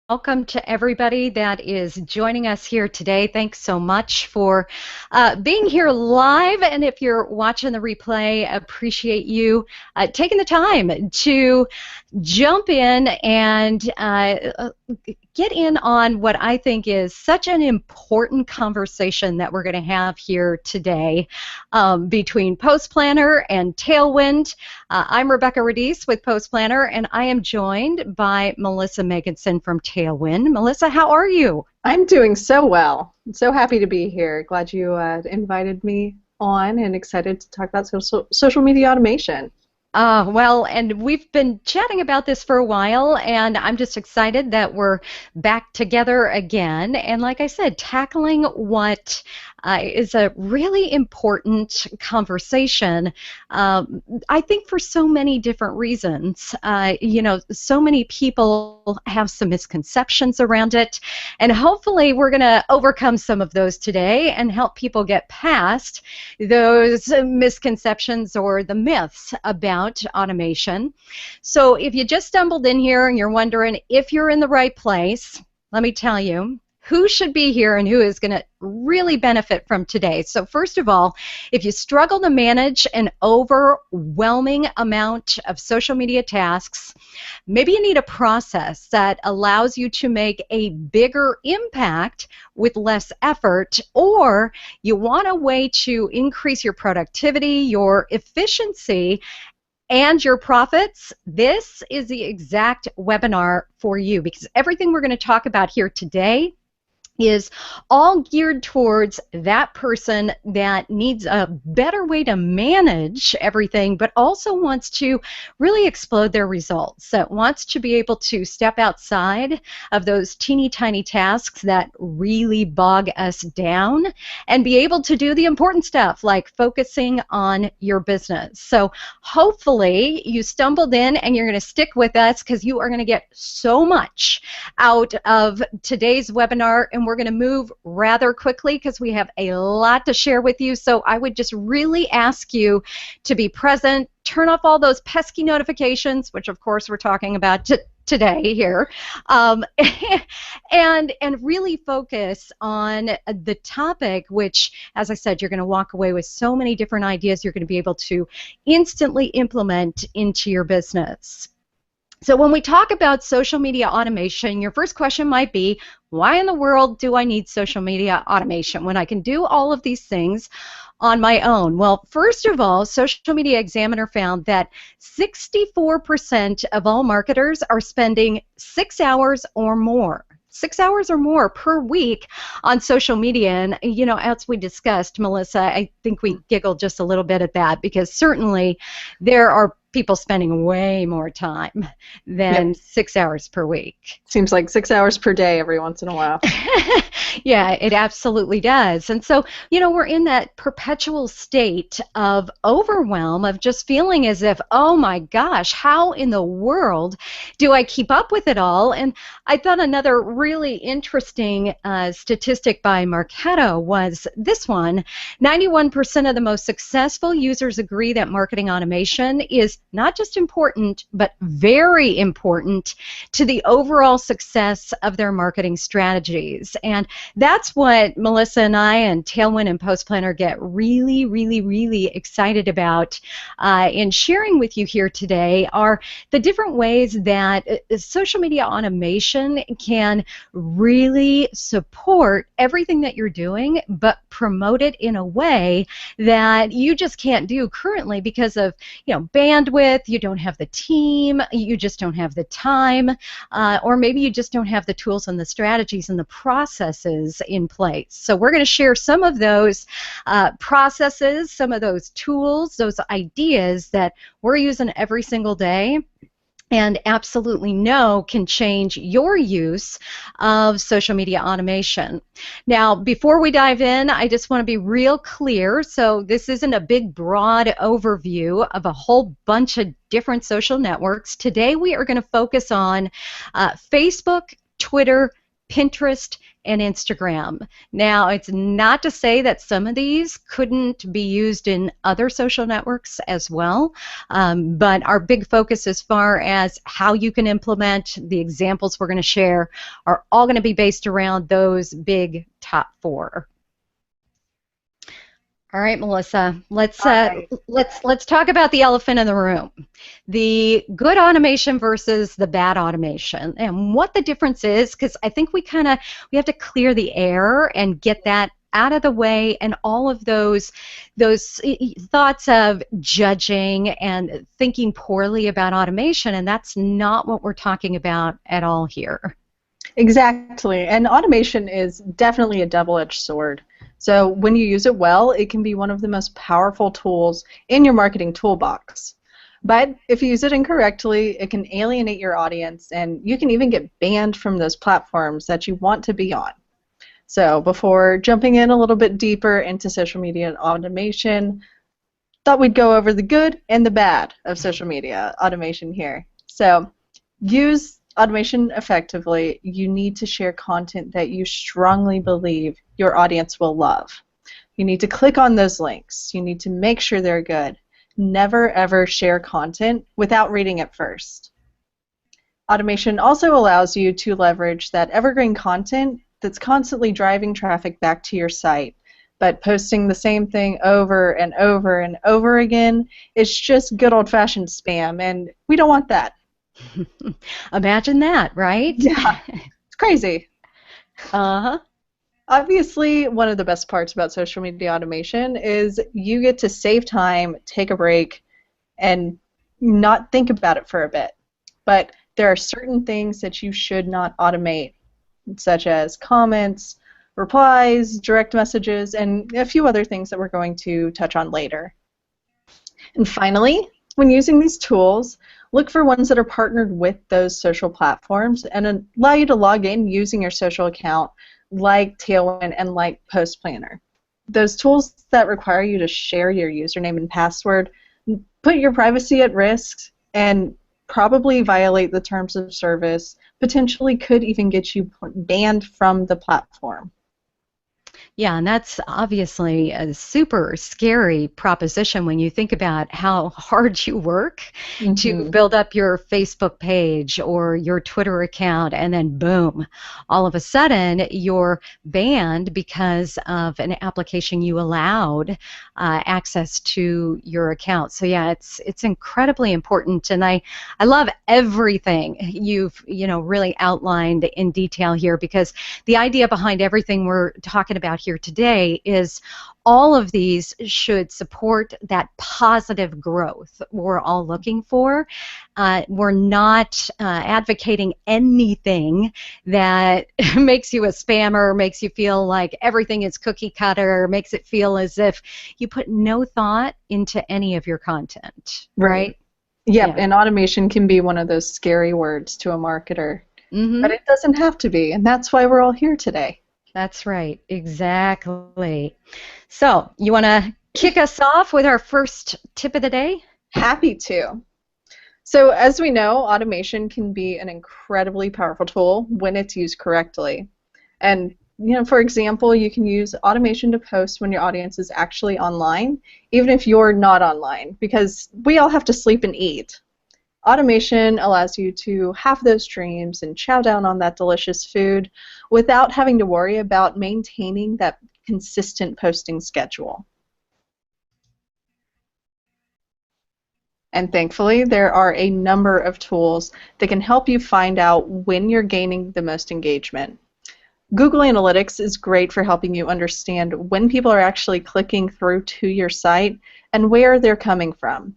Welcome to everybody that is joining us here today. Thanks so much for being here live. And if you're watching the replay, appreciate you taking the time to jump in and get in on what I think is such an important conversation that we're going to have here today between Post Planner and Tailwind. I'm Rebecca Radice with Post Planner, and I am joined by Melissa Meganson from Tailwind. Melissa, how are you? I'm doing so well. I'm so happy to be here. Glad you invited me on and excited to talk about social media automation. Well, and we've been chatting about this for a while, and I'm just excited that we're back together again. And like I said, tackling what is a really important conversation, I think for so many different reasons. So many people have some misconceptions around it, and hopefully we're going to overcome some of those today and help people get past those misconceptions or the myths about automation. So if you just stumbled in here and you're wondering if you're in the right place, let me tell you who should be here and who is going to really benefit from today. So first of all, if you struggle to manage an overwhelming amount of social media tasks, maybe you need a process that allows you to make a bigger impact with less effort, or you want a way to increase your productivity, your efficiency, and your profits, this is the exact webinar for you, because everything we're going to talk about here today is all geared towards that person that needs a better way to manage everything, but also wants to really explode their results, that wants to be able to step outside of those teeny tiny tasks that really bog us down and be able to do the important stuff like focusing on your business. So hopefully you stumbled in and you're going to stick with us, because you are going to get so much out of today's webinar, and we're going to move rather quickly because we have a lot to share with you. So I would just really ask you to be present, turn off all those pesky notifications, which of course we're talking about today here, and really focus on the topic, which, as I said, you're going to walk away with so many different ideas you're going to be able to instantly implement into your business. So when we talk about social media automation, your first question might be, why in the world do I need social media automation when I can do all of these things on my own? Well, first of all, Social Media Examiner found that 64% of all marketers are spending 6 hours or more. 6 hours or more per week on social media. And, as we discussed, Melissa, I think we giggled just a little bit at that, because certainly there are people spending way more time than 6 hours per week. Seems like 6 hours per day every once in a while. Yeah, it absolutely does. And so, we're in that perpetual state of overwhelm, of just feeling as if, oh my gosh, how in the world do I keep up with it all? And I thought another really interesting statistic by Marketo was this one. 91% of the most successful users agree that marketing automation is not just important, but very important to the overall success of their marketing strategies. And that's what Melissa and I and Tailwind and Post Planner get really, really, really excited about in sharing with you here today, are the different ways that social media automation can really support everything that you're doing, but promote it in a way that you just can't do currently because of, bandwidth. You don't have the team, you just don't have the time, or maybe you just don't have the tools and the strategies and the processes in place. So we're going to share some of those processes, some of those tools, those ideas that we're using every single day, and absolutely know can change your use of social media automation. Now, before we dive in, I just want to be real clear. So this isn't a big, broad overview of a whole bunch of different social networks. Today we are going to focus on Facebook, Twitter, Pinterest, and Instagram. Now, it's not to say that some of these couldn't be used in other social networks as well, but our big focus as far as how you can implement the examples we're going to share are all going to be based around those big top four. All right, Melissa, All right. let's talk about the elephant in the room. The good automation versus the bad automation and what the difference is, because I think we have to clear the air and get that out of the way, and all of those thoughts of judging and thinking poorly about automation, and that's not what we're talking about at all here. Exactly. And automation is definitely a double-edged sword. So when you use it well, it can be one of the most powerful tools in your marketing toolbox. But if you use it incorrectly, it can alienate your audience, and you can even get banned from those platforms that you want to be on. So before jumping in a little bit deeper into social media automation, thought we'd go over the good and the bad of social media automation here. So use automation effectively. You need to share content that you strongly believe your audience will love. You need to click on those links. You need to make sure they're good. Never ever share content without reading it first. Automation also allows you to leverage that evergreen content that's constantly driving traffic back to your site. But posting the same thing over and over and over again is just good old-fashioned spam, and we don't want that. Imagine that, right? Yeah, it's crazy. Uh-huh. Obviously, one of the best parts about social media automation is you get to save time, take a break, and not think about it for a bit. But there are certain things that you should not automate, such as comments, replies, direct messages, and a few other things that we're going to touch on later. And finally, when using these tools, look for ones that are partnered with those social platforms and allow you to log in using your social account, like Tailwind and like Post Planner. Those tools that require you to share your username and password put your privacy at risk and probably violate the terms of service, potentially could even get you banned from the platform. Yeah, and that's obviously a super scary proposition when you think about how hard you work to Mm-hmm. build up your Facebook page or your Twitter account, and then boom, all of a sudden you're banned because of an application you allowed access to your account. So yeah, it's incredibly important, and I love everything you've really outlined in detail here, because the idea behind everything we're talking about here today is all of these should support that positive growth we're all looking for. We're not advocating anything that makes you a spammer, makes you feel like everything is cookie cutter, makes it feel as if you put no thought into any of your content, right? Yep, Yeah. and automation can be one of those scary words to a marketer, Mm-hmm. but it doesn't have to be, and that's why we're all here today. That's right, exactly. So, you want to kick us off with our first tip of the day? Happy to. So as we know, automation can be an incredibly powerful tool when it's used correctly. And for example, you can use automation to post when your audience is actually online, even if you're not online, because we all have to sleep and eat. Automation allows you to have those dreams and chow down on that delicious food without having to worry about maintaining that consistent posting schedule. And thankfully, there are a number of tools that can help you find out when you're gaining the most engagement. Google Analytics is great for helping you understand when people are actually clicking through to your site and where they're coming from.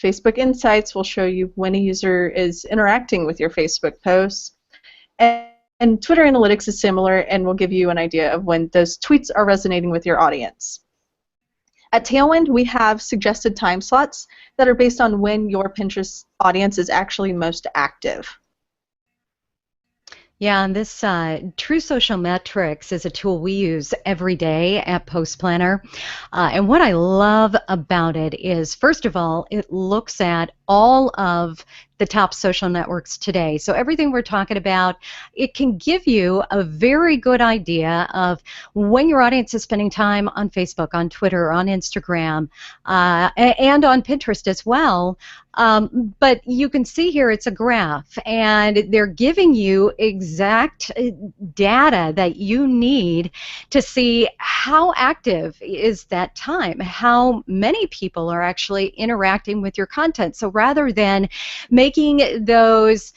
Facebook Insights will show you when a user is interacting with your Facebook posts. And Twitter Analytics is similar and will give you an idea of when those tweets are resonating with your audience. At Tailwind, we have suggested time slots that are based on when your Pinterest audience is actually most active. Yeah, and this True Social Metrics is a tool we use every day at Post Planner. And what I love about it is, first of all, it looks at all of the top social networks today. So everything we're talking about, it can give you a very good idea of when your audience is spending time on Facebook, on Twitter, on Instagram, and on Pinterest as well. But you can see here it's a graph, and they're giving you exact data that you need to see how active is that time, how many people are actually interacting with your content. So rather than making those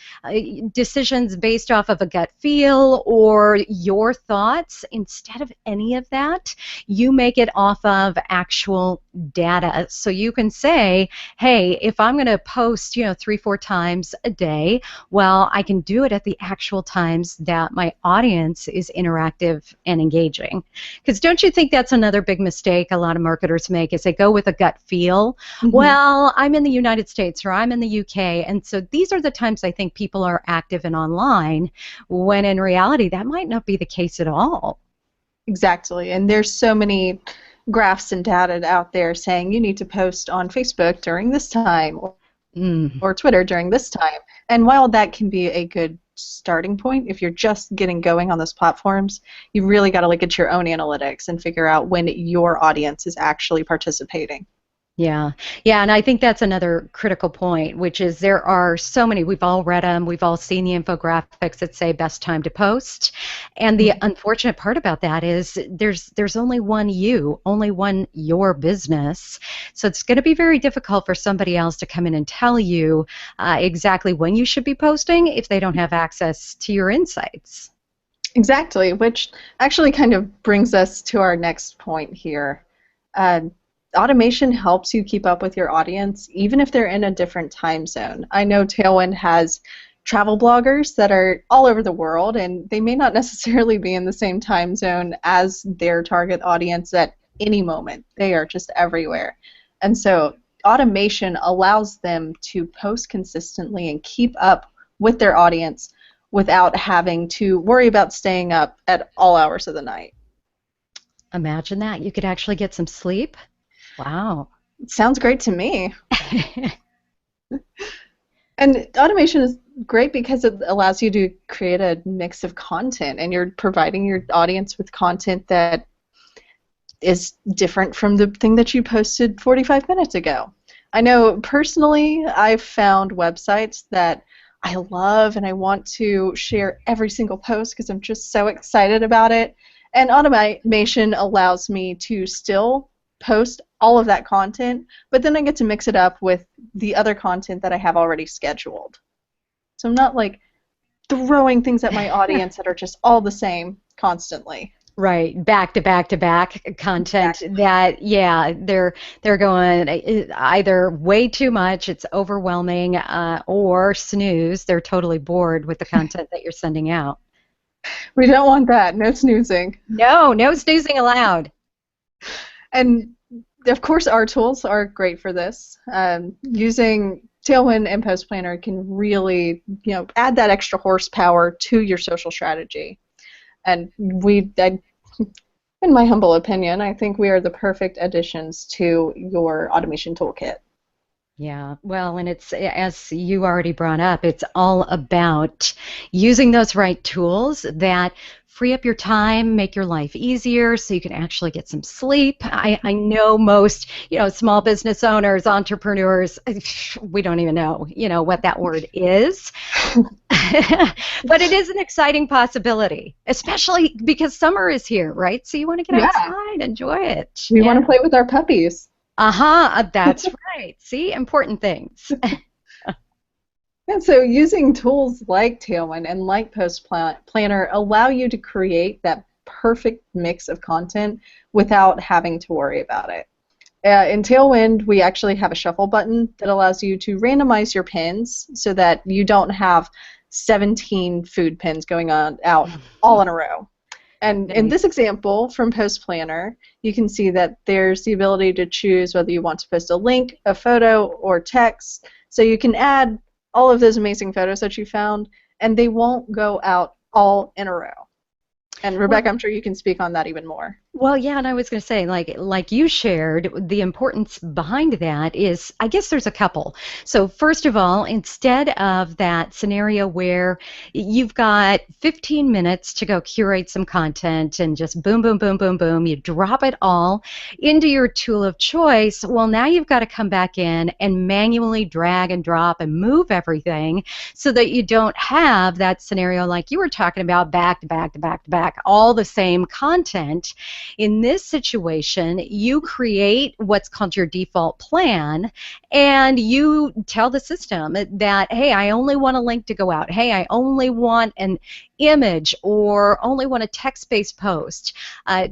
decisions based off of a gut feel or your thoughts, instead of any of that, you make it off of actual data. So you can say, hey, if I'm going to post, 3-4 times a day, well, I can do it at the actual times that my audience is interactive and engaging. Because don't you think that's another big mistake a lot of marketers make, is they go with a gut feel? Mm-hmm. Well, I'm in the United States or I'm in the UK, and so these are the times I think people are active and online, when in reality that might not be the case at all. Exactly, and there's so many graphs and data out there saying you need to post on Facebook during this time or Twitter during this time. And while that can be a good starting point, if you're just getting going on those platforms, you really got to look at your own analytics and figure out when your audience is actually participating. Yeah, and I think that's another critical point, which is there are so many, we've all read them, we've all seen the infographics that say best time to post, and the unfortunate part about that is there's only one you, only one your business, so it's going to be very difficult for somebody else to come in and tell you exactly when you should be posting if they don't have access to your insights. Exactly, which actually kind of brings us to our next point here. Automation helps you keep up with your audience, even if they're in a different time zone. I know Tailwind has travel bloggers that are all over the world, and they may not necessarily be in the same time zone as their target audience at any moment. They are just everywhere. And so automation allows them to post consistently and keep up with their audience without having to worry about staying up at all hours of the night. Imagine that. You could actually get some sleep. Wow. Sounds great to me. And automation is great because it allows you to create a mix of content, and you're providing your audience with content that is different from the thing that you posted 45 minutes ago. I know personally I've found websites that I love and I want to share every single post because I'm just so excited about it. And automation allows me to still post all of that content, but then I get to mix it up with the other content that I have already scheduled. So I'm not like throwing things at my audience that are just all the same constantly. Right, back to back to back content that, yeah, they're going either way too much, it's overwhelming, or snooze, they're totally bored with the content that you're sending out. We don't want that. No snoozing. No snoozing allowed. And of course, our tools are great for this. Using Tailwind and Post Planner can really, add that extra horsepower to your social strategy. And in my humble opinion, I think we are the perfect additions to your automation toolkit. Yeah, well, and it's, as you already brought up, it's all about using those right tools that free up your time, make your life easier so you can actually get some sleep. I know most, small business owners, entrepreneurs, we don't even know, what that word is. But it is an exciting possibility, especially because summer is here, right? So you want to get outside, enjoy it. We want to play with our puppies. That's right. See, important things. And so using tools like Tailwind and like Post Planner allow you to create that perfect mix of content without having to worry about it. In Tailwind, we actually have a shuffle button that allows you to randomize your pins so that you don't have 17 food pins going on out all in a row. And in this example from Post Planner, you can see that there's the ability to choose whether you want to post a link, a photo, or text. So you can add all of those amazing photos that you found, and they won't go out all in a row. And Rebecca, I'm sure you can speak on that even more. Well, yeah, and I was going to say, like you shared, the importance behind that is, I guess there's a couple. So first of all, instead of that scenario where you've got 15 minutes to go curate some content and just boom, boom, boom, boom, boom, you drop it all into your tool of choice. Well, now you've got to come back in and manually drag and drop and move everything so that you don't have that scenario like you were talking about, back to back to back to back, all the same content. In this situation, you create what's called your default plan, and you tell the system that, hey, I only want a link to go out. Hey, I only want an image or only want a text-based post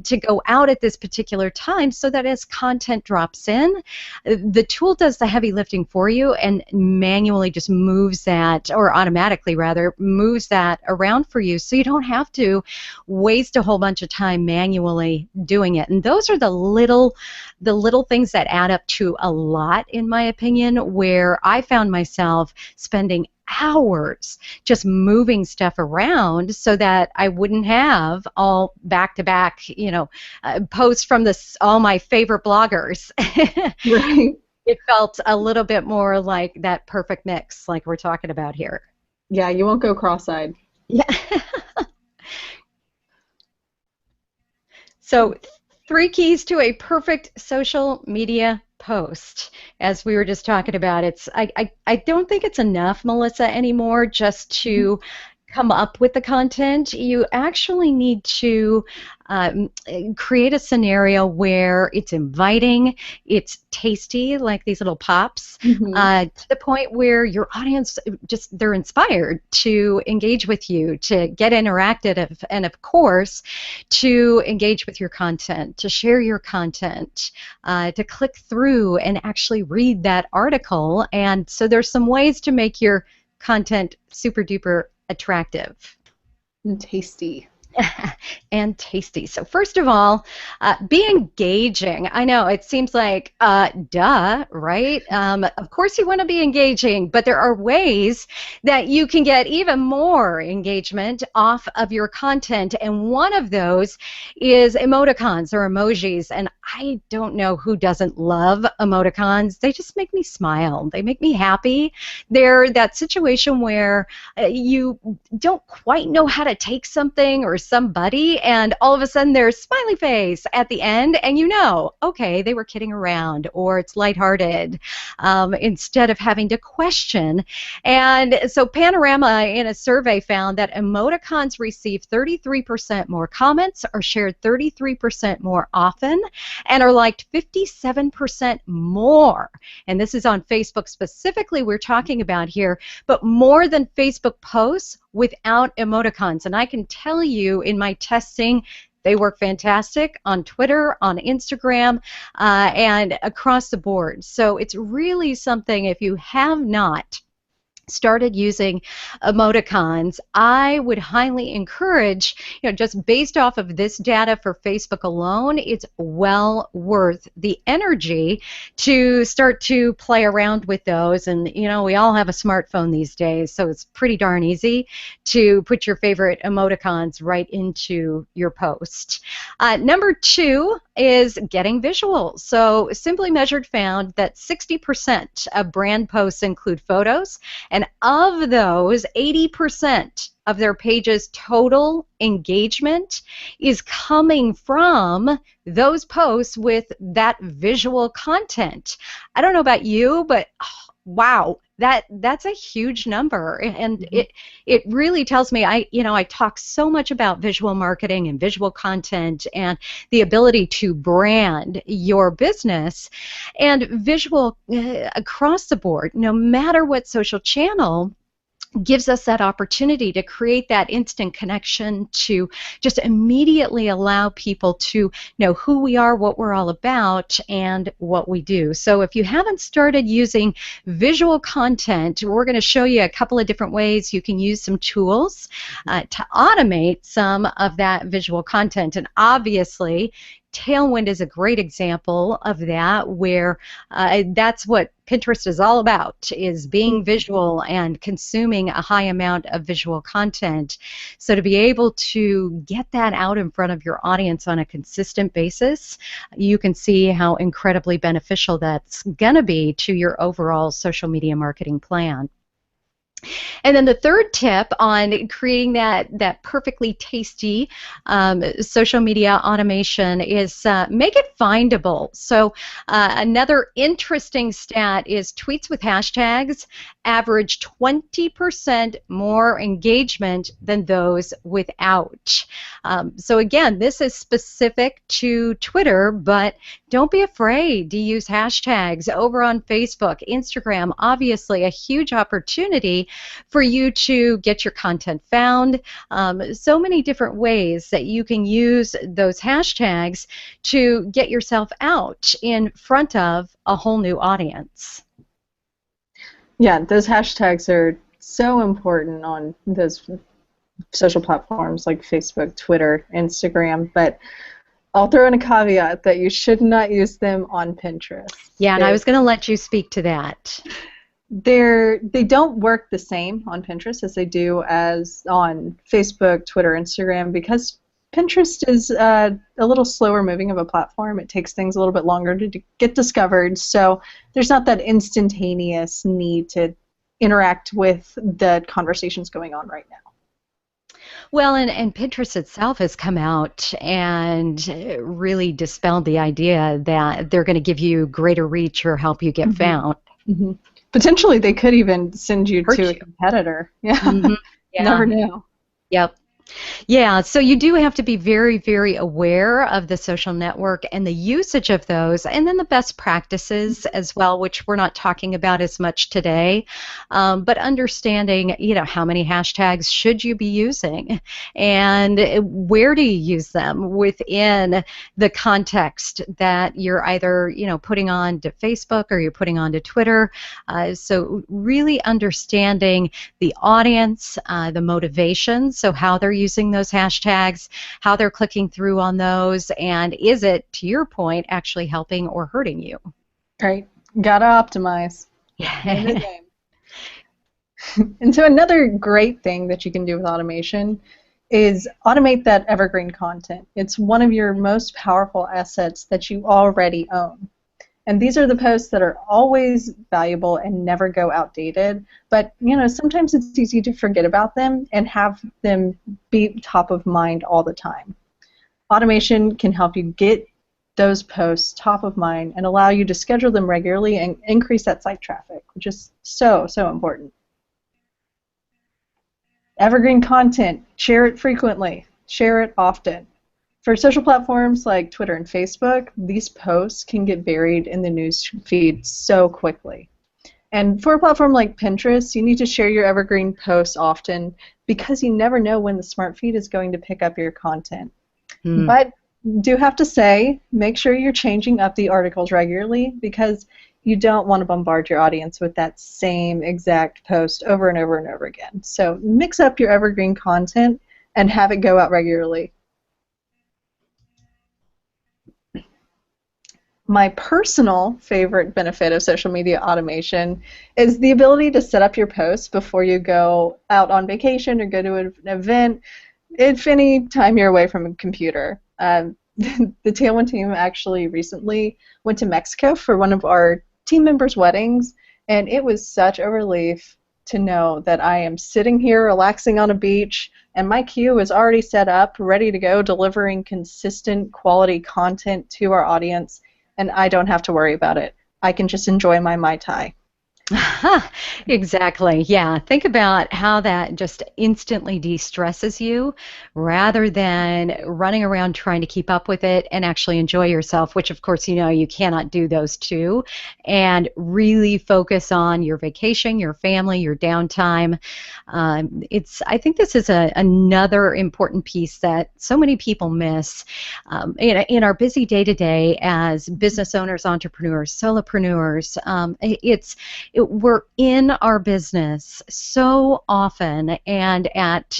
to go out at this particular time, so that as content drops in, the tool does the heavy lifting for you and manually just moves that, or automatically rather, moves that around for you, so you don't have to waste a whole bunch of time manually doing it. And those are the little things that add up to a lot, in my opinion, where I found myself spending hours just moving stuff around so that I wouldn't have all back-to-back, posts from all my favorite bloggers. Right. It felt a little bit more like that perfect mix, like we're talking about here. Yeah, you won't go cross-eyed. Yeah. So, three keys to a perfect social media post. As we were just talking about, I don't think it's enough, Melissa, anymore just to come up with the content. You actually need to create a scenario where it's inviting, it's tasty, like these little pops, to the point where your audience they're inspired to engage with you, to get interactive, and of course, to engage with your content, to share your content, to click through and actually read that article. And so there's some ways to make your content super duper attractive. And tasty. And tasty. So first of all, be engaging. I know it seems like duh, right? Of course you want to be engaging, but there are ways that you can get even more engagement off of your content, and one of those is emoticons or emojis. And I don't know who doesn't love emoticons. They just make me smile. They make me happy. They're that situation where you don't quite know how to take something or somebody, and all of a sudden there's smiley face at the end, and okay, they were kidding around, or it's lighthearted, instead of having to question. And so Panorama, in a survey, found that emoticons receive 33% more comments, are shared 33% more often, and are liked 57% more. And this is on Facebook specifically we're talking about here, but more than Facebook posts without emoticons. And I can tell you, in my testing, they work fantastic on Twitter, on Instagram, and across the board. So it's really something, if you have not started using emoticons, I would highly encourage, just based off of this data for Facebook alone, it's well worth the energy to start to play around with those. And, we all have a smartphone these days, so it's pretty darn easy to put your favorite emoticons right into your post. Number 2 is getting visuals. So Simply Measured found that 60% of brand posts include photos, and of those, 80% of their page's total engagement is coming from those posts with that visual content. I don't know about you, but wow, that's a huge number, and it really tells me, I talk so much about visual marketing and visual content and the ability to brand your business, and visual across the board, no matter what social channel, gives us that opportunity to create that instant connection, to just immediately allow people to know who we are, what we're all about, and what we do. So if you haven't started using visual content, we're going to show you a couple of different ways you can use some tools to automate some of that visual content. And obviously, Tailwind is a great example of that, where that's what Pinterest is all about, is being visual and consuming a high amount of visual content. So to be able to get that out in front of your audience on a consistent basis, you can see how incredibly beneficial that's going to be to your overall social media marketing plan. And then the third tip on creating that perfectly tasty social media automation is make it findable. So another interesting stat is tweets with hashtags average 20% more engagement than those without. So again, this is specific to Twitter, but don't be afraid to use hashtags over on Facebook, Instagram. Obviously, a huge opportunity for you to get your content found. So many different ways that you can use those hashtags to get yourself out in front of a whole new audience. Yeah, those hashtags are so important on those social platforms like Facebook, Twitter, Instagram, but I'll throw in a caveat that you should not use them on Pinterest. Yeah, and I was going to let you speak to that. They don't work the same on Pinterest as they do as on Facebook, Twitter, Instagram, because Pinterest is a little slower moving of a platform. It takes things a little bit longer to get discovered, so there's not that instantaneous need to interact with the conversations going on right now. Well, and Pinterest itself has come out and really dispelled the idea that they're going to give you greater reach or help you get found. Mm-hmm. Potentially, they could even send you Hurt to a you. competitor. Yeah, Yeah. never know. Yep. Yeah, so you do have to be very, very aware of the social network and the usage of those, and then the best practices as well, which we're not talking about as much today. But understanding, how many hashtags should you be using, and where do you use them within the context that you're either, putting on to Facebook or you're putting on to Twitter. So really understanding the audience, the motivation, so how they're using those hashtags, how they're clicking through on those, and is it, to your point, actually helping or hurting you? Right. Gotta optimize. Yeah. And so another great thing that you can do with automation is automate that evergreen content. It's one of your most powerful assets that you already own. And these are the posts that are always valuable and never go outdated. But, sometimes it's easy to forget about them and have them be top of mind all the time. Automation can help you get those posts top of mind and allow you to schedule them regularly and increase that site traffic, which is so, so important. Evergreen content, share it frequently, share it often. For social platforms like Twitter and Facebook, these posts can get buried in the news feed so quickly. And for a platform like Pinterest, you need to share your evergreen posts often because you never know when the smart feed is going to pick up your content. But do have to say, make sure you're changing up the articles regularly because you don't want to bombard your audience with that same exact post over and over and over again. So mix up your evergreen content and have it go out regularly. My personal favorite benefit of social media automation is the ability to set up your posts before you go out on vacation or go to an event, if any time you're away from a computer. The Tailwind team actually recently went to Mexico for one of our team members' weddings, and it was such a relief to know that I am sitting here relaxing on a beach and my queue is already set up, ready to go, delivering consistent quality content to our audience, and I don't have to worry about it. I can just enjoy my Mai Tai. Exactly. Yeah. Think about how that just instantly de-stresses you rather than running around trying to keep up with it and actually enjoy yourself, which of course you cannot do those two, and really focus on your vacation, your family, your downtime. I think this is another important piece that so many people miss in our busy day-to-day as business owners, entrepreneurs, solopreneurs. we're in our business so often and at,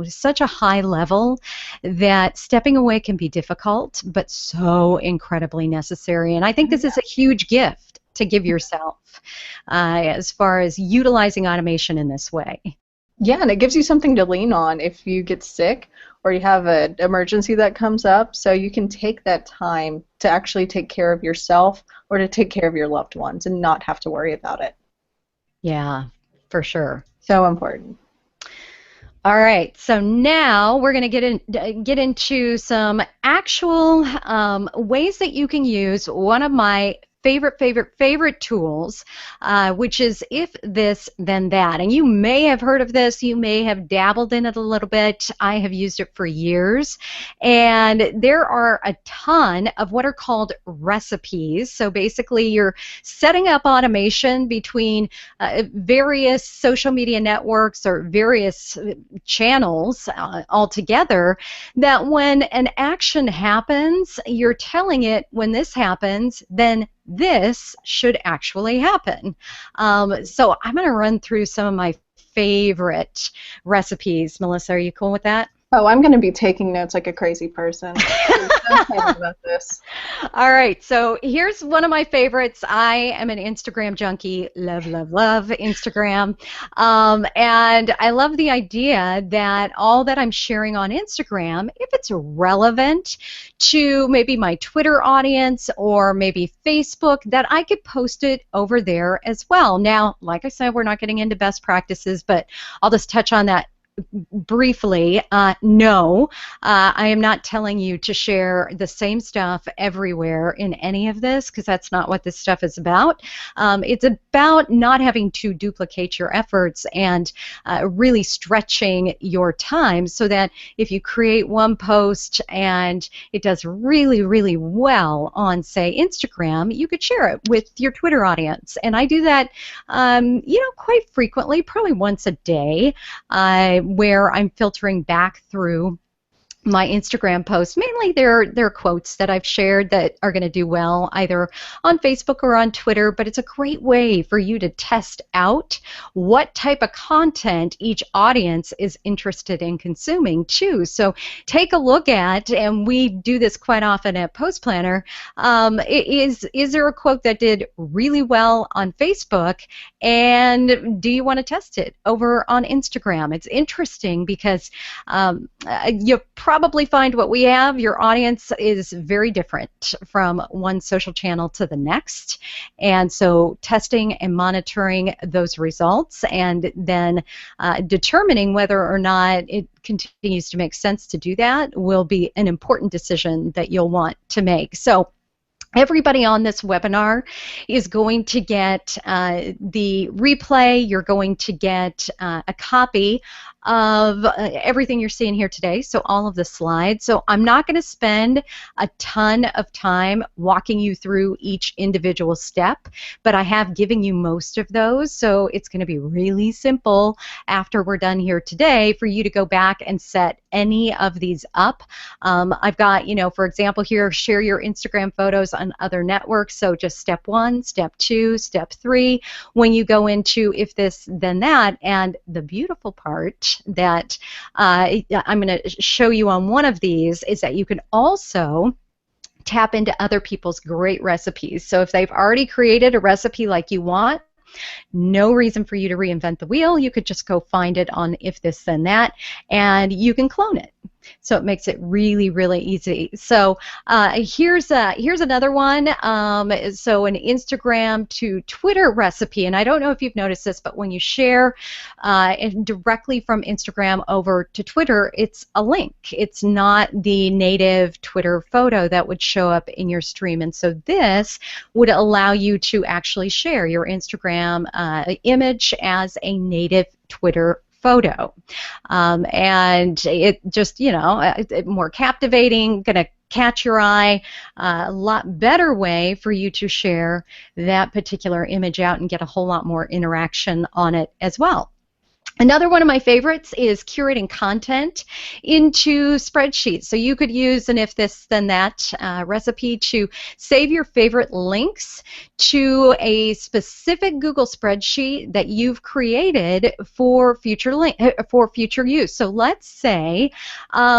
such a high level that stepping away can be difficult, but so incredibly necessary. And I think this is a huge gift to give yourself as far as utilizing automation in this way. Yeah, and it gives you something to lean on if you get sick or you have an emergency that comes up, so you can take that time to actually take care of yourself or to take care of your loved ones and not have to worry about it. Yeah, for sure. So important. All right, so now we're going to get into some actual ways that you can use one of my favorite tools, which is If This Then That. And you may have heard of this, you may have dabbled in it a little bit. I have used it for years. And there are a ton of what are called recipes. So basically you're setting up automation between various social media networks or various channels altogether, that when an action happens, you're telling it, when this happens, then this should actually happen. So I'm going to run through some of my favorite recipes. Melissa, are you cool with that? Oh, I'm going to be taking notes like a crazy person. I'm so excited about this. All right, so here's one of my favorites. I am an Instagram junkie. Love Instagram. And I love the idea that all that I'm sharing on Instagram, if it's relevant to maybe my Twitter audience or maybe Facebook, that I could post it over there as well. Now, like I said, we're not getting into best practices, but I'll just touch on that briefly. No, I am not telling you to share the same stuff everywhere in any of this, because that's not what this stuff is about. It's about not having to duplicate your efforts and really stretching your time so that if you create one post and it does really well on, say, Instagram, you could share it with your Twitter audience. And I do that, quite frequently, probably once a day, where I'm filtering back through my Instagram posts. Mainly they're quotes that I've shared that are going to do well either on Facebook or on Twitter, but it's a great way for you to test out what type of content each audience is interested in consuming too. So take a look at, and we do this quite often at Post Planner, is there a quote that did really well on Facebook, and do you want to test it over on Instagram? It's interesting because you probably find what we have, your audience is very different from one social channel to the next. And so testing and monitoring those results and then determining whether or not it continues to make sense to do that will be an important decision that you'll want to make. So everybody on this webinar is going to get the replay. You're going to get a copy of everything you're seeing here today, so all of the slides. So I'm not going to spend a ton of time walking you through each individual step, but I have given you most of those, so it's going to be really simple after we're done here today for you to go back and set any of these up. I've got, for example here, share your Instagram photos on other networks, so just step 1, step 2, step 3, when you go into If This Then That. And the beautiful part that I'm going to show you on one of these is that you can also tap into other people's great recipes. So if they've already created a recipe like you want, no reason for you to reinvent the wheel. You could just go find it on If This Then That, and you can clone it. So it makes it really easy. So here's another one. So an Instagram to Twitter recipe, and I don't know if you've noticed this, but when you share directly from Instagram over to Twitter, it's a link. It's not the native Twitter photo that would show up in your stream. And so this would allow you to actually share your Instagram image as a native Twitter photo, and it just, more captivating, gonna catch your eye, a lot better way for you to share that particular image out and get a whole lot more interaction on it as well. Another one of my favorites is curating content into spreadsheets. So you could use an If This Then That recipe to save your favorite links to a specific Google spreadsheet that you've created for future use. So let's say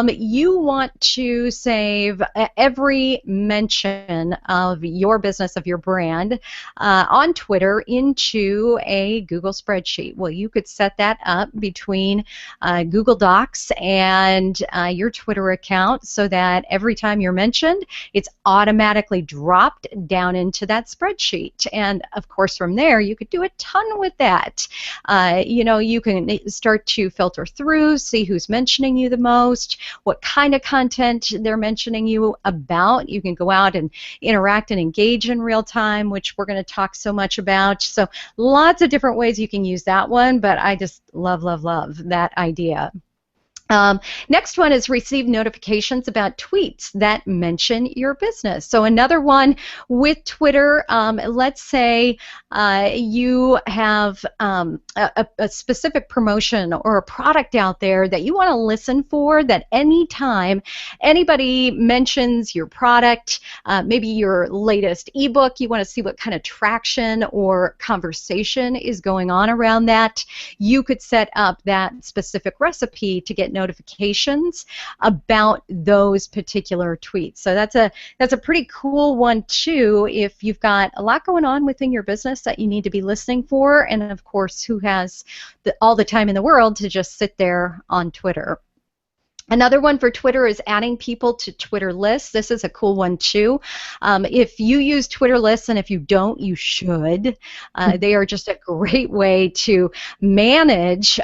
you want to save every mention of your business, of your brand, on Twitter into a Google spreadsheet. Well, you could set that up between Google Docs and your Twitter account so that every time you're mentioned, it's automatically dropped down into that spreadsheet. And of course, from there, you could do a ton with that. You can start to filter through, see who's mentioning you the most, what kind of content they're mentioning you about. You can go out and interact and engage in real time, which we're going to talk so much about. So lots of different ways you can use that one, but I just love, love, love that idea. Next one is receive notifications about tweets that mention your business. So another one with Twitter, let's say you have a specific promotion or a product out there that you want to listen for, that anytime anybody mentions your product, maybe your latest ebook, you want to see what kind of traction or conversation is going on around that, you could set up that specific recipe to get notifications about those particular tweets. So that's a pretty cool one too, if you've got a lot going on within your business that you need to be listening for, and of course, who has all the time in the world to just sit there on Twitter. Another one for Twitter is adding people to Twitter lists. This is a cool one too. If you use Twitter lists, and if you don't, you should. They are just a great way to manage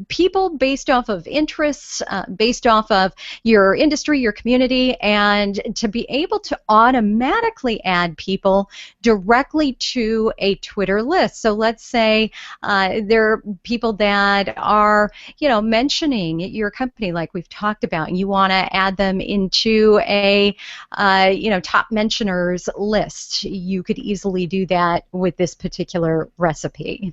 people based off of interests, based off of your industry, your community, and to be able to automatically add people directly to a Twitter list. So let's say there are people that are, mentioning your company, like we've talked about, and you want to add them into a top mentioners list. You could easily do that with this particular recipe.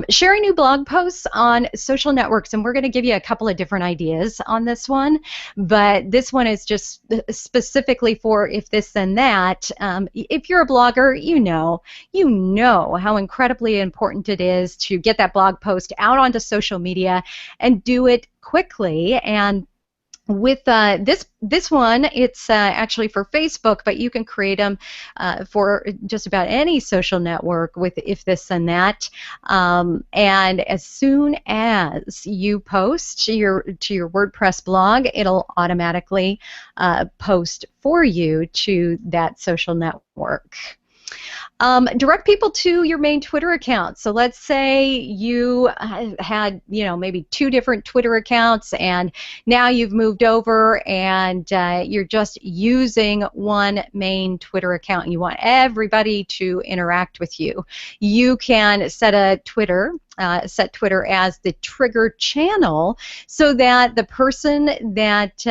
Sharing new blog posts on social networks, and we're going to give you a couple of different ideas on this one, but this one is just specifically for if this then that. If you're a blogger, you know how incredibly important it is to get that blog post out onto social media and do it quickly. And with this one, it's actually for Facebook, but you can create them for just about any social network with if this and that. And as soon as you post to your WordPress blog, it'll automatically post for you to that social network. Direct people to your main Twitter account. So let's say you had, maybe 2 different Twitter accounts, and now you've moved over and you're just using one main Twitter account, and you want everybody to interact with you. You can set Twitter as the trigger channel so that the person that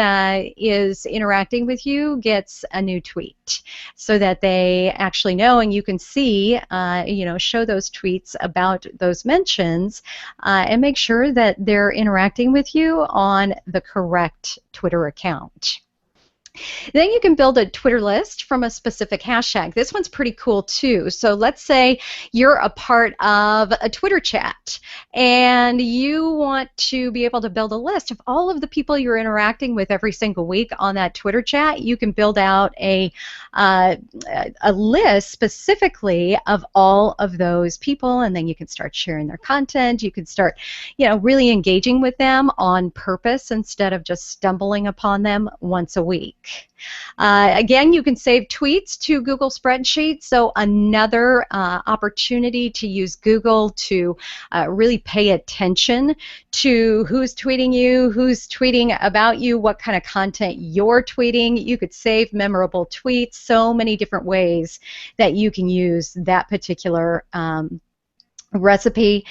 is interacting with you gets a new tweet, so that they actually know, and you can see, show those tweets about those mentions and make sure that they're interacting with you on the correct Twitter account. Then you can build a Twitter list from a specific hashtag. This one's pretty cool too. So let's say you're a part of a Twitter chat and you want to be able to build a list of all of the people you're interacting with every single week on that Twitter chat. You can build out a list specifically of all of those people, and then you can start sharing their content. You can start, really engaging with them on purpose instead of just stumbling upon them once a week. Again, you can save tweets to Google Spreadsheets, so another opportunity to use Google to really pay attention to who's tweeting you, who's tweeting about you, what kind of content you're tweeting. You could save memorable tweets, so many different ways that you can use that particular recipe.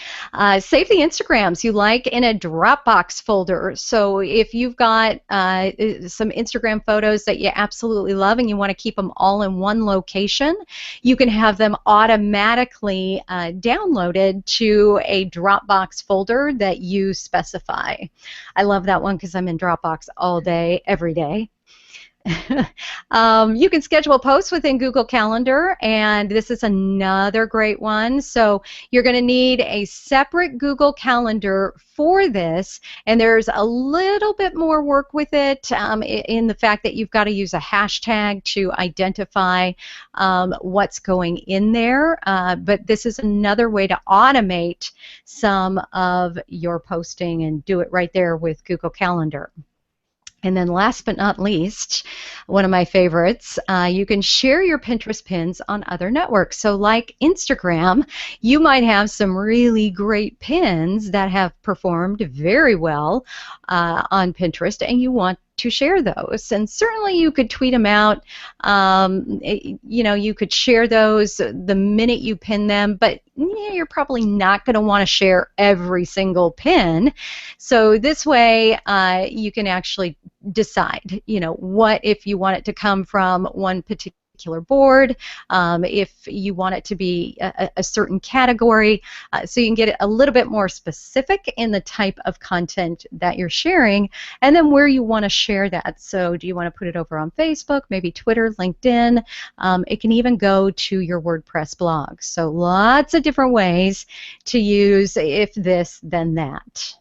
Save the Instagrams you like in a Dropbox folder. So if you've got some Instagram photos that you absolutely love and you want to keep them all in one location, you can have them automatically downloaded to a Dropbox folder that you specify. I love that one because I'm in Dropbox all day, every day. You can schedule posts within Google Calendar, and this is another great one. So you're going to need a separate Google Calendar for this, and there's a little bit more work with it in the fact that you've got to use a hashtag to identify what's going in there. But this is another way to automate some of your posting and do it right there with Google Calendar. And then last but not least, one of my favorites, you can share your Pinterest pins on other networks. So like Instagram, you might have some really great pins that have performed very well on Pinterest, and you want to share those. And certainly you could tweet them out. You could share those the minute you pin them, but you're probably not going to want to share every single pin. So this way you can actually decide, what if you want it to come from one particular board, if you want it to be a certain category, so you can get it a little bit more specific in the type of content that you're sharing, and then where you want to share that. So do you want to put it over on Facebook, maybe Twitter, LinkedIn? It can even go to your WordPress blog. So lots of different ways to use if this, then that.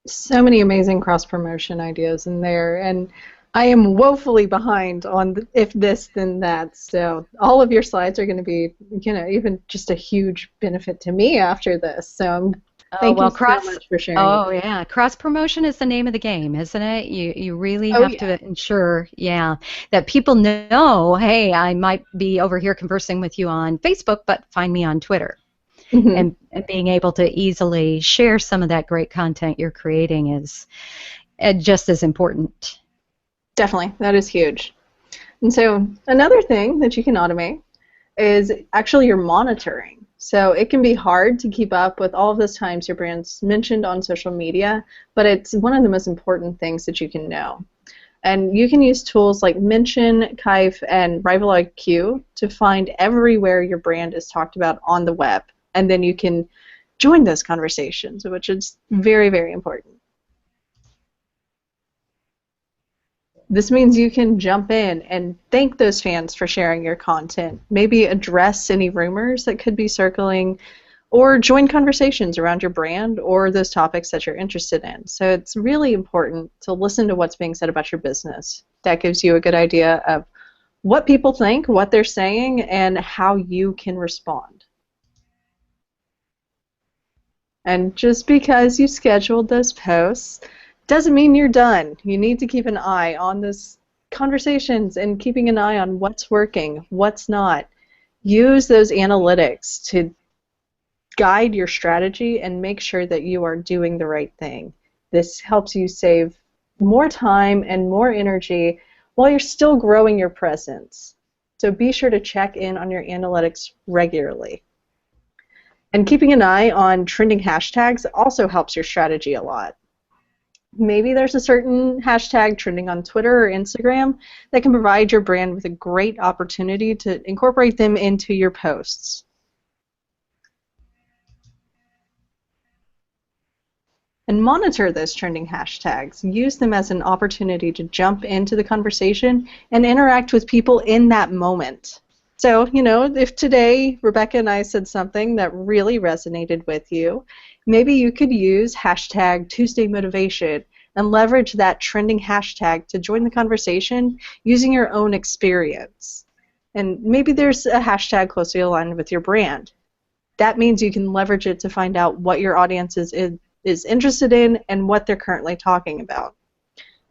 So many amazing cross-promotion ideas in there, and I am woefully behind on the if this, then that. So all of your slides are going to be, even just a huge benefit to me after this. So thank you so much for sharing. Oh, yeah. Cross-promotion is the name of the game, isn't it? You really have to ensure, that people know, hey, I might be over here conversing with you on Facebook, but find me on Twitter. And being able to easily share some of that great content you're creating is just as important. Definitely. That is huge. And so another thing that you can automate is actually your monitoring. So it can be hard to keep up with all of those times your brand's mentioned on social media, but it's one of the most important things that you can know. And you can use tools like Mention, Kaif, and Rival IQ to find everywhere your brand is talked about on the web. And then you can join those conversations, which is very, very important. This means you can jump in and thank those fans for sharing your content, maybe address any rumors that could be circling, or join conversations around your brand or those topics that you're interested in. So it's really important to listen to what's being said about your business. That gives you a good idea of what people think, what they're saying, and how you can respond. And just because you scheduled those posts doesn't mean you're done. You need to keep an eye on those conversations and keeping an eye on what's working, what's not. Use those analytics to guide your strategy and make sure that you are doing the right thing. This helps you save more time and more energy while you're still growing your presence. So be sure to check in on your analytics regularly. And keeping an eye on trending hashtags also helps your strategy a lot. Maybe there's a certain hashtag trending on Twitter or Instagram that can provide your brand with a great opportunity to incorporate them into your posts. And monitor those trending hashtags. Use them as an opportunity to jump into the conversation and interact with people in that moment. So, if today Rebecca and I said something that really resonated with you, maybe you could use hashtag Tuesday Motivation and leverage that trending hashtag to join the conversation using your own experience. And maybe there's a hashtag closely aligned with your brand. That means you can leverage it to find out what your audience is interested in and what they're currently talking about.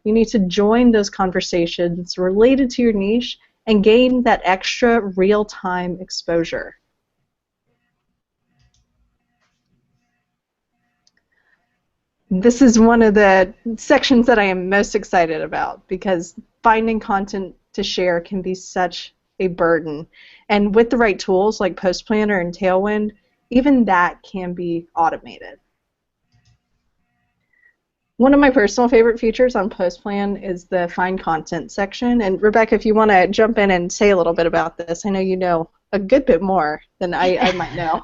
You need to join those conversations related to your niche and gain that extra real-time exposure. This is one of the sections that I am most excited about because finding content to share can be such a burden. And with the right tools like Post Planner and Tailwind, even that can be automated. One of my personal favorite features on PostPlan is the Find Content section. And Rebecca, if you want to jump in and say a little bit about this, I know you know a good bit more than I might know.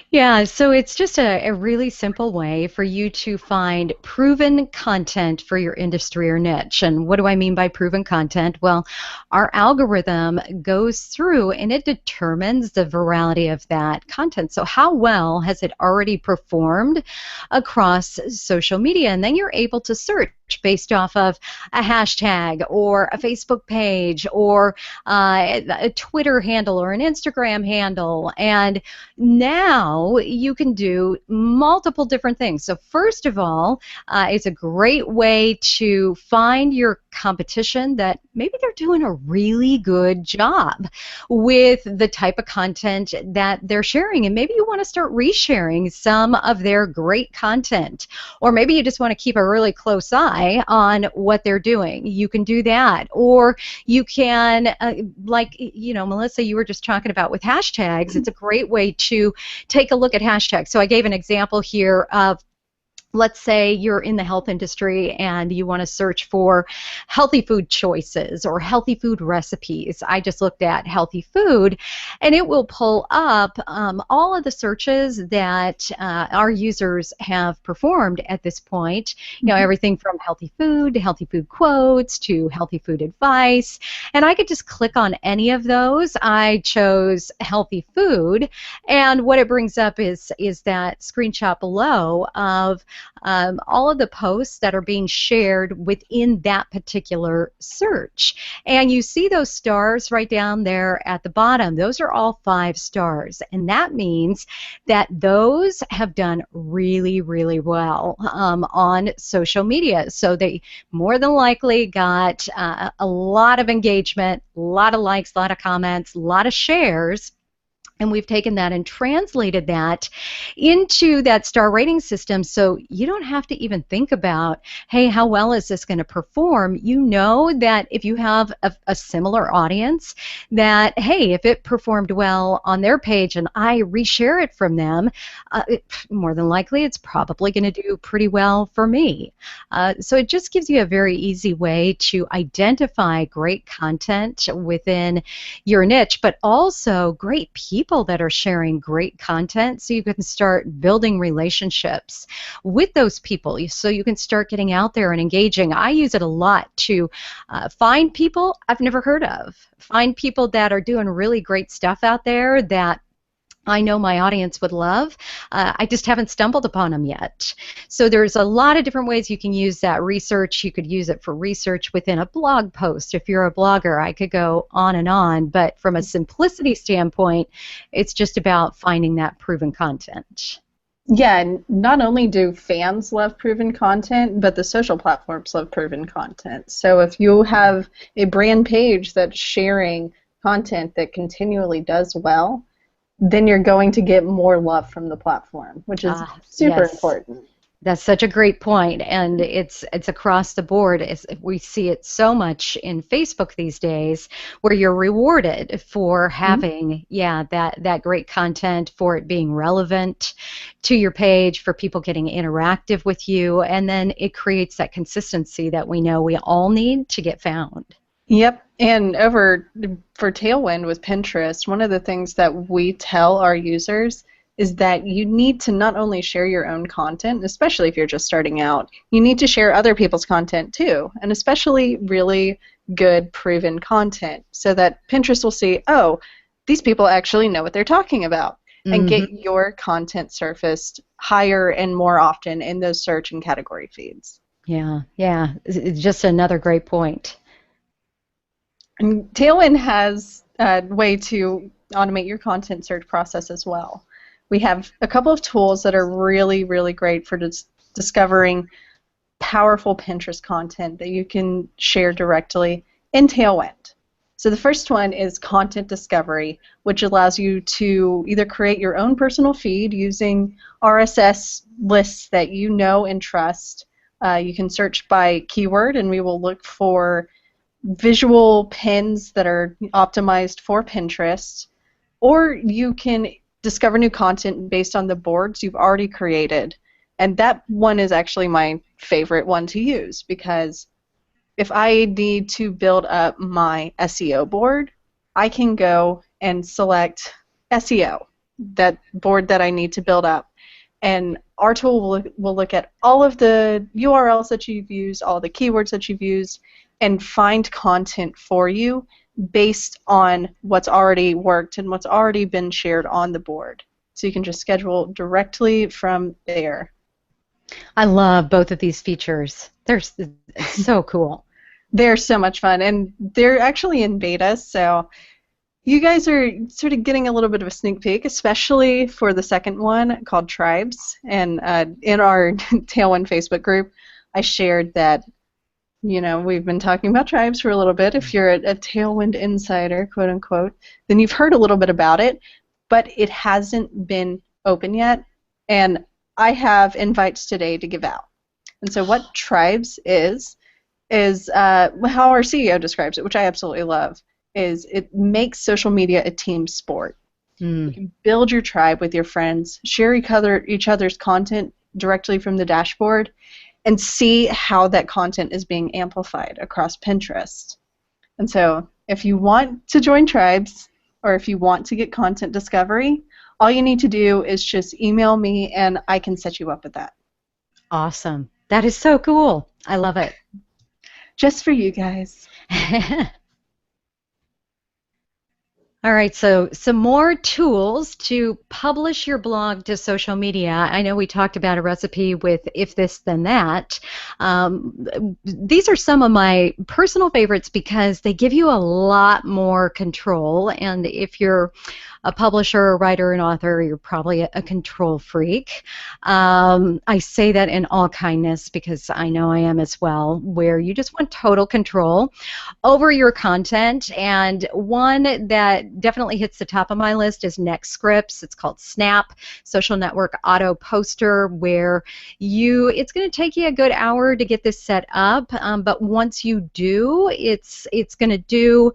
Yeah, so it's just a really simple way for you to find proven content for your industry or niche. And what do I mean by proven content? Well, our algorithm goes through and it determines the virality of that content. So, how well has it already performed across social media? And then you're able to search based off of a hashtag or a Facebook page or a Twitter handle or an Instagram handle. And now you can do multiple different things. So first of all, it's a great way to find your competition that maybe they're doing a really good job with the type of content that they're sharing. And maybe you want to start resharing some of their great content. Or maybe you just want to keep a really close eye on what they're doing. You can do that. Or you can, Melissa, you were just talking about with hashtags, it's a great way to take a look at hashtags. So I gave an example here of, let's say you're in the health industry and you want to search for healthy food choices or healthy food recipes. I just looked at healthy food and it will pull up all of the searches that our users have performed at this point. You know, everything from healthy food to healthy food quotes to healthy food advice. And I could just click on any of those. I chose healthy food, and what it brings up is that screenshot below of all of the posts that are being shared within that particular search. And you see those stars right down there at the bottom. Those are all 5 stars. And that means that those have done really, really well on social media. So they more than likely got a lot of engagement, a lot of likes, a lot of comments, a lot of shares. And we've taken that and translated that into that star rating system, so you don't have to even think about, hey, how well is this going to perform? You know that if you have a similar audience, that, hey, if it performed well on their page and I reshare it from them, more than likely it's probably going to do pretty well for me. So it just gives you a very easy way to identify great content within your niche, but also great people that are sharing great content, so you can start building relationships with those people so you can start getting out there and engaging. I use it a lot to find people I've never heard of, find people that are doing really great stuff out there that I know my audience would love. I just haven't stumbled upon them yet. So there's a lot of different ways you can use that research. You could use it for research within a blog post. If you're a blogger, I could go on, but from a simplicity standpoint, it's just about finding that proven content. Yeah, and not only do fans love proven content, but the social platforms love proven content. So if you have a brand page that's sharing content that continually does well, then you're going to get more love from the platform, which is super important. That's such a great point, and it's across the board. We see it so much in Facebook these days, where you're rewarded for having, that great content, for it being relevant to your page, for people getting interactive with you, and then it creates that consistency that we know we all need to get found. Yep, and for Tailwind with Pinterest, one of the things that we tell our users is that you need to not only share your own content, especially if you're just starting out, you need to share other people's content too, and especially really good proven content, so that Pinterest will see, oh, these people actually know what they're talking about, and get your content surfaced higher and more often in those search and category feeds. Yeah, it's just another great point. And Tailwind has a way to automate your content search process as well. We have a couple of tools that are really, really great for discovering powerful Pinterest content that you can share directly in Tailwind. So the first one is Content Discovery, which allows you to either create your own personal feed using RSS lists that you know and trust. You can search by keyword, and we will look for visual pins that are optimized for Pinterest, or you can discover new content based on the boards you've already created. And that one is actually my favorite one to use, because if I need to build up my SEO board, I can go and select SEO, that board that I need to build up. And our tool will look at all of the URLs that you've used, all the keywords that you've used, and find content for you based on what's already worked and what's already been shared on the board. So you can just schedule directly from there. I love both of these features. They're so cool. They're so much fun, and they're actually in beta, so you guys are sort of getting a little bit of a sneak peek, especially for the second one called Tribes. And in our Tailwind Facebook group, I shared that, we've been talking about Tribes for a little bit. If you're a Tailwind insider, quote unquote, then you've heard a little bit about it, but it hasn't been open yet. And I have invites today to give out. And so what Tribes is how our CEO describes it, which I absolutely love, is it makes social media a team sport. You can build your tribe with your friends, share each other's content directly from the dashboard, and see how that content is being amplified across Pinterest. And so if you want to join Tribes, or if you want to get content discovery, all you need to do is just email me and I can set you up with that. Awesome. That is so cool. I love it. Just for you guys. All right, so some more tools to publish your blog to social media. I know we talked about a recipe with If This Then That. These are some of my personal favorites because they give you a lot more control, and if you're a publisher, a writer, an author, you're probably a control freak. I say that in all kindness because I know I am as well, where you just want total control over your content. And one that definitely hits the top of my list is NextScripts. It's called Snap, Social Network Auto Poster, where it's going to take you a good hour to get this set up, but once you do, it's going to do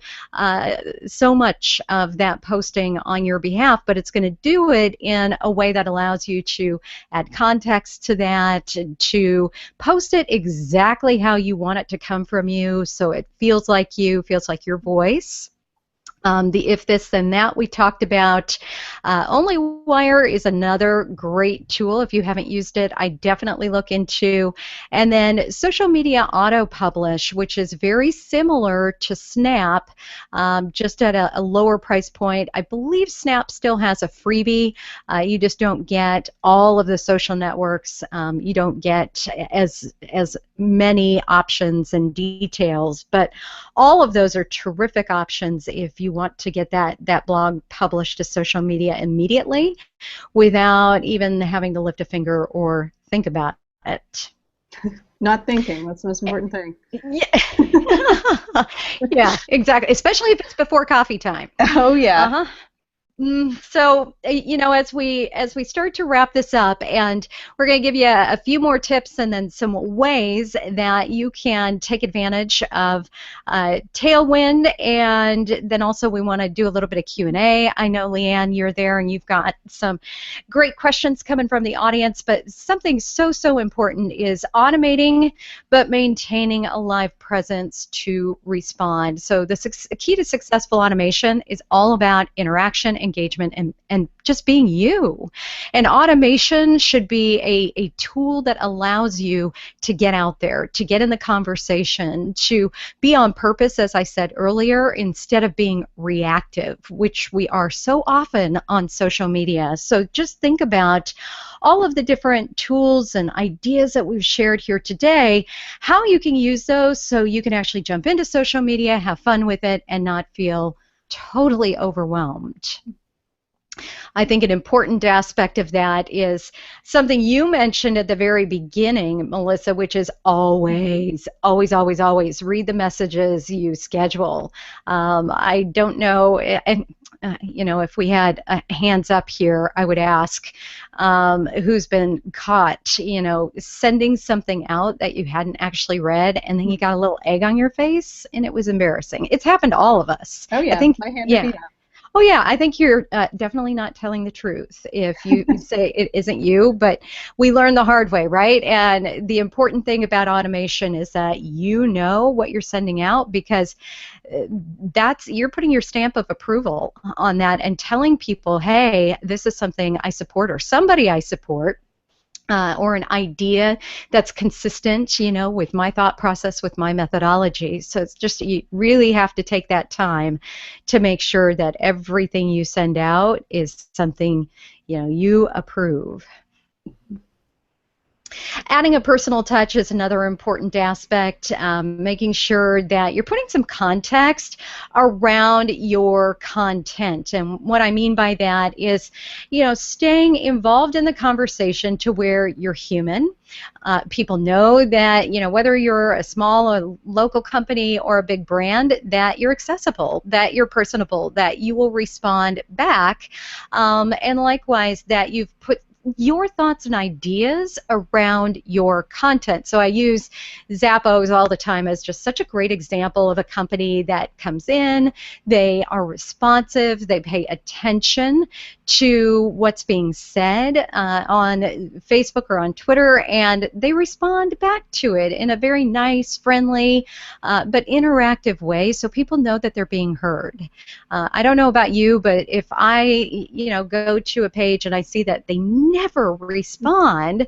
so much of that posting on your behalf, but it's going to do it in a way that allows you to add context to that, to post it exactly how you want it to come from you, so it feels like you, feels like your voice. The If This Then That we talked about. OnlyWire is another great tool. If you haven't used it, I definitely look into. And then Social Media Auto Publish, which is very similar to Snap, just at a lower price point. I believe Snap still has a freebie. You just don't get all of the social networks. You don't get as many options and details, but all of those are terrific options if you want to get that blog published to social media immediately without even having to lift a finger or think about it. Not thinking, that's the most important thing. Yeah, yeah, exactly, especially if it's before coffee time. Oh, yeah. Uh-huh. So, as we start to wrap this up, and we're going to give you a few more tips and then some ways that you can take advantage of Tailwind, and then also we want to do a little bit of Q&A. I know, Leanne, you're there and you've got some great questions coming from the audience, but something so important is automating but maintaining a live presence to respond. So the key to successful automation is all about interaction, engagement, and just being you. And automation should be a tool that allows you to get out there, to get in the conversation, to be on purpose, as I said earlier, instead of being reactive, which we are so often on social media. So just think about all of the different tools and ideas that we've shared here today, how you can use those so you can actually jump into social media, have fun with it, and not feel totally overwhelmed. I think an important aspect of that is something you mentioned at the very beginning, Melissa, which is always read the messages you schedule. I don't know, and if we had hands up here, I would ask who's been caught, sending something out that you hadn't actually read, and then you got a little egg on your face, and it was embarrassing. It's happened to all of us. Oh yeah, I think, my hand yeah. would be up. Oh yeah, I think you're definitely not telling the truth if you say it isn't you, but we learn the hard way, right? And the important thing about automation is that you know what you're sending out because that's you're putting your stamp of approval on that and telling people, hey, this is something I support or somebody I support. Or an idea that's consistent, with my thought process, with my methodology. So it's just you really have to take that time to make sure that everything you send out is something you approve. Adding a personal touch is another important aspect, making sure that you're putting some context around your content. And what I mean by that is, staying involved in the conversation to where you're human. People know that, whether you're a small or local company or a big brand, that you're accessible, that you're personable, that you will respond back, and likewise that you've put your thoughts and ideas around your content. So I use Zappos all the time as just such a great example of a company that comes in, they are responsive, they pay attention to what's being said on Facebook or on Twitter, and they respond back to it in a very nice, friendly, but interactive way so people know that they're being heard. I don't know about you, but if I, go to a page and I see that they never respond,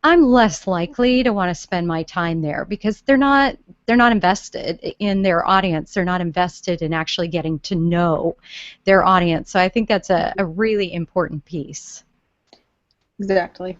I'm less likely to want to spend my time there because they're not invested in their audience. They're not invested in actually getting to know their audience. So I think that's a really important piece. Exactly.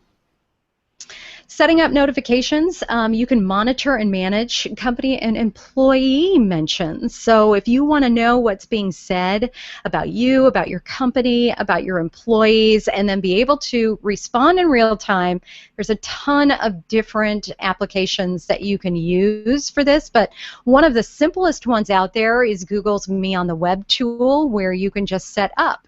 Setting up notifications, you can monitor and manage company and employee mentions. So if you want to know what's being said about you, about your company, about your employees, and then be able to respond in real time, there's a ton of different applications that you can use for this, but one of the simplest ones out there is Google's Me on the Web tool, where you can just set up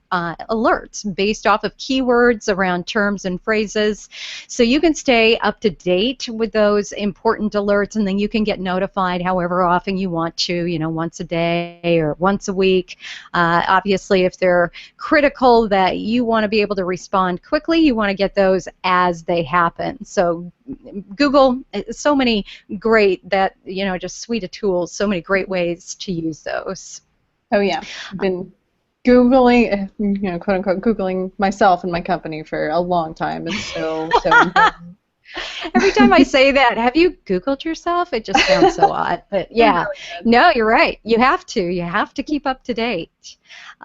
alerts based off of keywords around terms and phrases. So you can stay up to date with those important alerts, and then you can get notified however often you want to, once a day or once a week. Obviously, if they're critical that you want to be able to respond quickly, you want to get those as they happen. So Google, so many great, just suite of tools, so many great ways to use those. Oh yeah, I've been Googling, quote unquote, Googling myself and my company for a long time. It's so important. Every time I say that, have you Googled yourself? It just sounds so odd. But yeah, no, you're right. You have to. You have to keep up to date.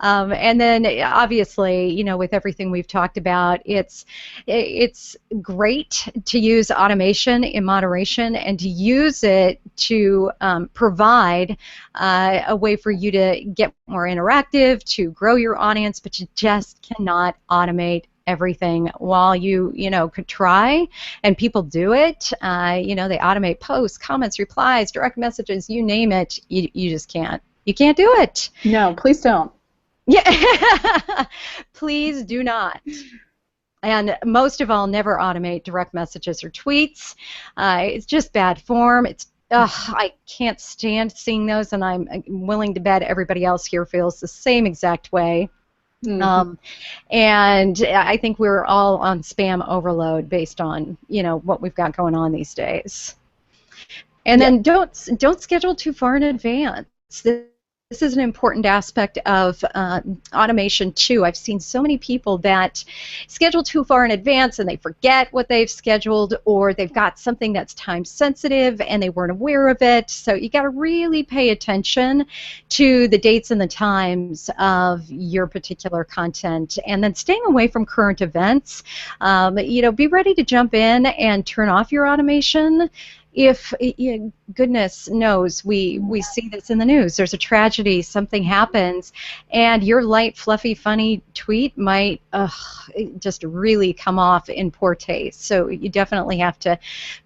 And then obviously, with everything we've talked about, it's great to use automation in moderation and to use it to provide a way for you to get more interactive, to grow your audience, but you just cannot automate everything. While you could try, and people do it, they automate posts, comments, replies, direct messages, you name it, you just can't. You can't do it. No, please don't. Yeah. Please do not. And most of all, never automate direct messages or tweets. It's just bad form. I can't stand seeing those, and I'm willing to bet everybody else here feels the same exact way. Mm-hmm. And I think we're all on spam overload based on what we've got going on these days. And then don't schedule too far in advance. This is an important aspect of automation too. I've seen so many people that schedule too far in advance and they forget what they've scheduled, or they've got something that's time sensitive and they weren't aware of it. So you got to really pay attention to the dates and the times of your particular content, and then staying away from current events. Be ready to jump in and turn off your automation if, goodness knows, we see this in the news. There's a tragedy, something happens, and your light, fluffy, funny tweet might just really come off in poor taste. So you definitely have to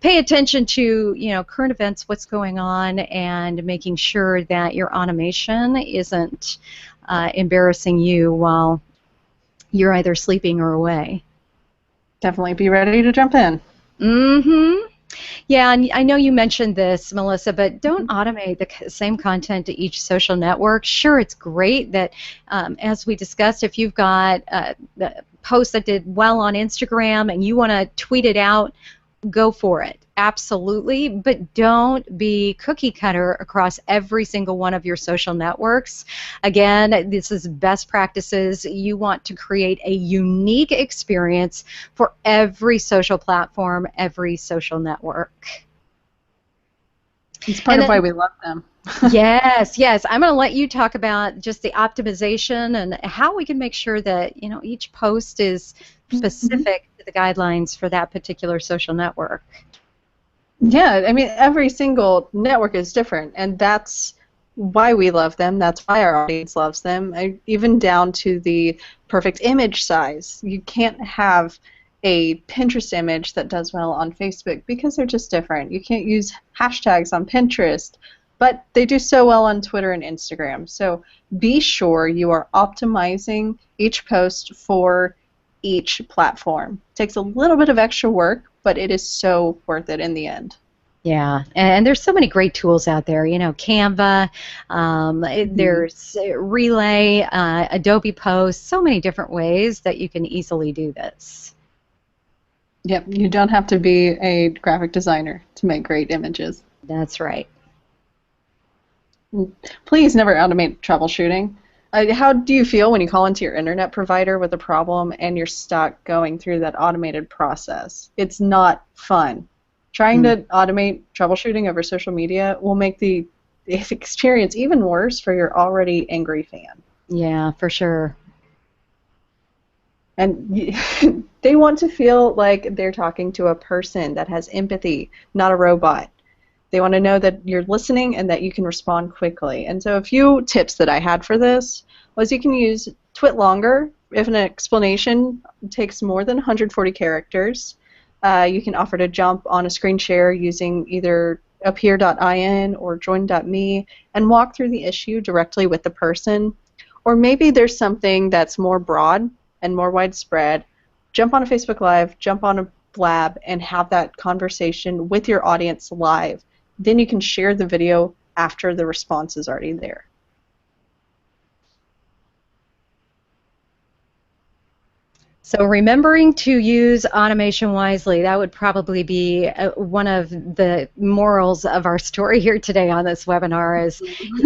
pay attention to, current events, what's going on, and making sure that your automation isn't embarrassing you while you're either sleeping or away. Definitely be ready to jump in. Mm-hmm. Yeah, and I know you mentioned this, Melissa, but don't automate the same content to each social network. Sure, it's great that, as we discussed, if you've got the post that did well on Instagram and you want to tweet it out, go for it. Absolutely, but don't be cookie cutter across every single one of your social networks. Again, this is best practices. You want to create a unique experience for every social platform, every social network. It's part And of why then, we love them. yes, yes, I'm going to let you talk about just the optimization and how we can make sure that, each post is Mhm. specific to the guidelines for that particular social network. Yeah, I mean, every single network is different, and that's why we love them. That's why our audience loves them, even down to the perfect image size. You can't have a Pinterest image that does well on Facebook because they're just different. You can't use hashtags on Pinterest, but they do so well on Twitter and Instagram. So be sure you are optimizing each post for each platform. It takes a little bit of extra work, but it is so worth it in the end. Yeah, and there's so many great tools out there. Canva, Mhm. there's Relay, Adobe Post, so many different ways that you can easily do this. Yep, you don't have to be a graphic designer to make great images. That's right. Please never automate troubleshooting. How do you feel when you call into your internet provider with a problem and you're stuck going through that automated process? It's not fun. Trying Mm. to automate troubleshooting over social media will make the experience even worse for your already angry fan. Yeah, for sure. And they want to feel like they're talking to a person that has empathy, not a robot. They want to know that you're listening and that you can respond quickly. And so a few tips that I had for this was you can use twit longer if an explanation takes more than 140 characters. You can offer to jump on a screen share using either appear.in or join.me and walk through the issue directly with the person. Or maybe there's something that's more broad and more widespread. Jump on a Facebook Live, jump on a Blab, and have that conversation with your audience live. Then you can share the video after the response is already there. So remembering to use automation wisely, that would probably be one of the morals of our story here today on this webinar is,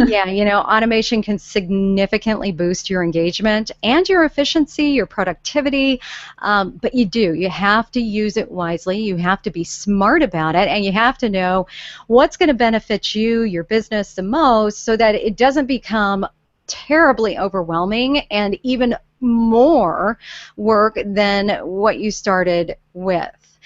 yeah, automation can significantly boost your engagement and your efficiency, your productivity, but you have to use it wisely, you have to be smart about it, and you have to know what's going to benefit you, your business the most so that it doesn't become terribly overwhelming and even more work than what you started with.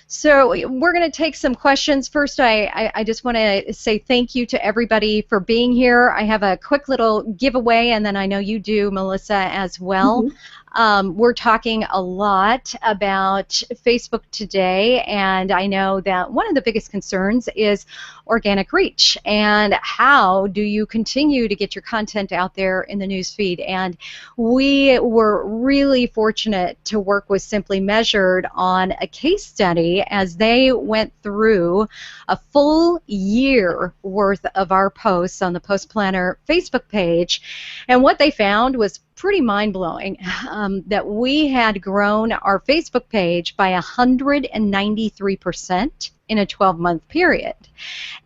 So we're going to take some questions. First, I just want to say thank you to everybody for being here. I have a quick little giveaway, and then I know you do, Melissa, as well. Mhm. We're talking a lot about Facebook today, and I know that one of the biggest concerns is organic reach and how do you continue to get your content out there in the newsfeed. And we were really fortunate to work with Simply Measured on a case study as they went through a full year worth of our posts on the Post Planner Facebook page. And what they found was pretty mind-blowing, that we had grown our Facebook page by 193% in a 12-month period.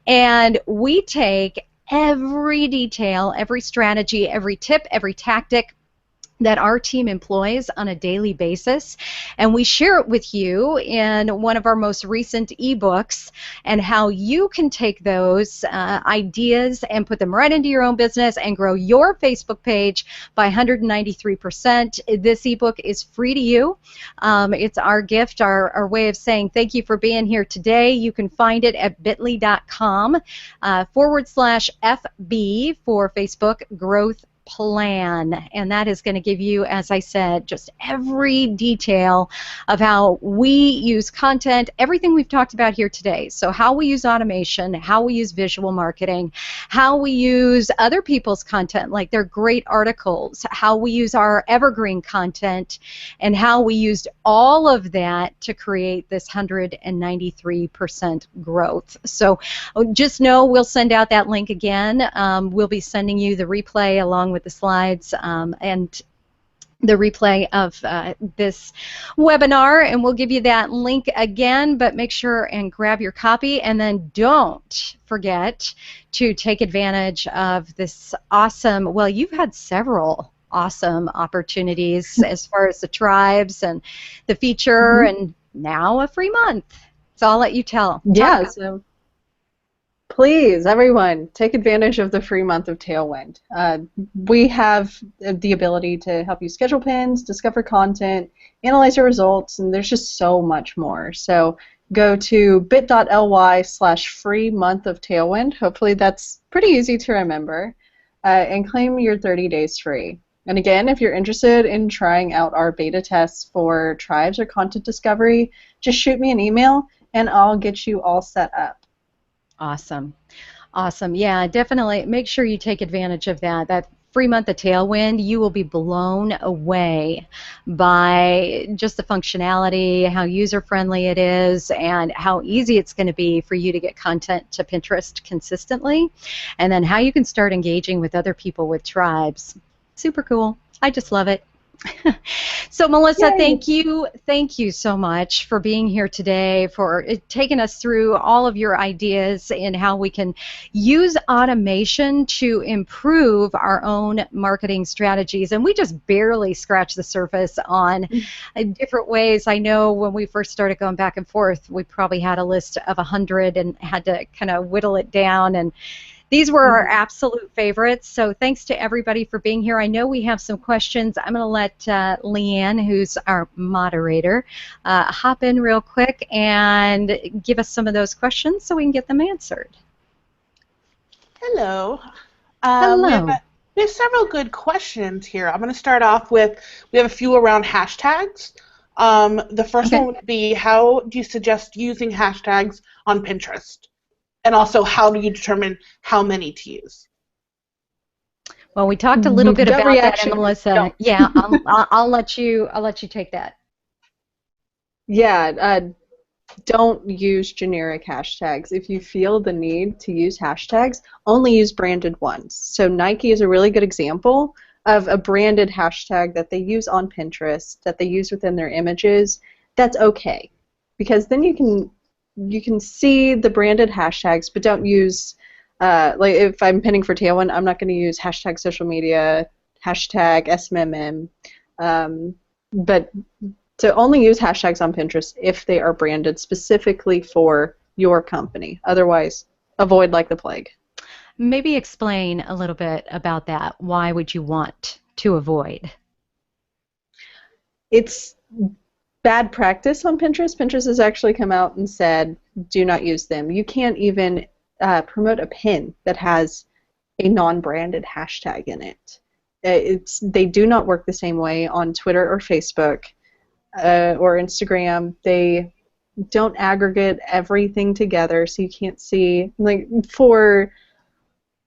And we take every detail, every strategy, every tip, every tactic that our team employs on a daily basis, and we share it with you in one of our most recent ebooks, and how you can take those ideas and put them right into your own business and grow your Facebook page by 193%. This ebook is free to you. It's our gift, our way of saying thank you for being here today. You can find it at bit.ly.com /FB for Facebook Growth plan, and that is going to give you, as I said, just every detail of how we use content, everything we've talked about here today. So how we use automation, how we use visual marketing, how we use other people's content, like their great articles, how we use our Evergreen content, and how we used all of that to create this 193% growth. So just know we'll send out that link again. We'll be sending you the replay along with the slides and the replay of this webinar, and we'll give you that link again, but make sure and grab your copy, and then don't forget to take advantage of this awesome, well, you've had several awesome opportunities as far as the tribes and the feature, and now a free month. So I'll let you tell. Yeah, so please, everyone, take advantage of the free month of Tailwind. We have the ability to help you schedule pins, discover content, analyze your results, and there's just so much more. So go to bit.ly/free month of Tailwind. Hopefully that's pretty easy to remember, and claim your 30 days free. And again, if you're interested in trying out our beta tests for tribes or content discovery, just shoot me an email and I'll get you all set up. Awesome. Awesome. Yeah, definitely make sure you take advantage of that. That free month of Tailwind, you will be blown away by just the functionality, how user-friendly it is, and how easy it's going to be for you to get content to Pinterest consistently, and then how you can start engaging with other people with tribes. Super cool. I just love it. So Melissa, Yay. thank you so much for being here today, for taking us through all of your ideas in how we can use automation to improve our own marketing strategies. And we just barely scratched the surface on different ways. I know when we first started going back and forth, we probably had a list of 100 and had to kind of whittle it down, and these were our absolute favorites, so thanks to everybody for being here. I know we have some questions. I'm going to let Leanne, who's our moderator, hop in real quick and give us some of those questions so we can get them answered. Hello. Hello. We have several good questions here. I'm going to start off with, we have a few around hashtags. The first one would be, how do you suggest using hashtags on Pinterest? And also, how do you determine how many to use? Well, we talked a little bit about that, Melissa. No. Yeah, I'll let you take that. Yeah, don't use generic hashtags. If you feel the need to use hashtags, only use branded ones. So Nike is a really good example of a branded hashtag that they use on Pinterest, that they use within their images. That's okay, because then you can see the branded hashtags, but don't use, like if I'm pinning for Tailwind, I'm not going to use hashtag social media, hashtag SMMM, but to only use hashtags on Pinterest if they are branded specifically for your company. Otherwise, avoid like the plague. Maybe explain a little bit about that. Why would you want to avoid? It's bad practice on Pinterest. Pinterest has actually come out and said, do not use them. You can't even promote a pin that has a non-branded hashtag in it. They do not work the same way on Twitter or Facebook or Instagram. They don't aggregate everything together, so you can't see. Like for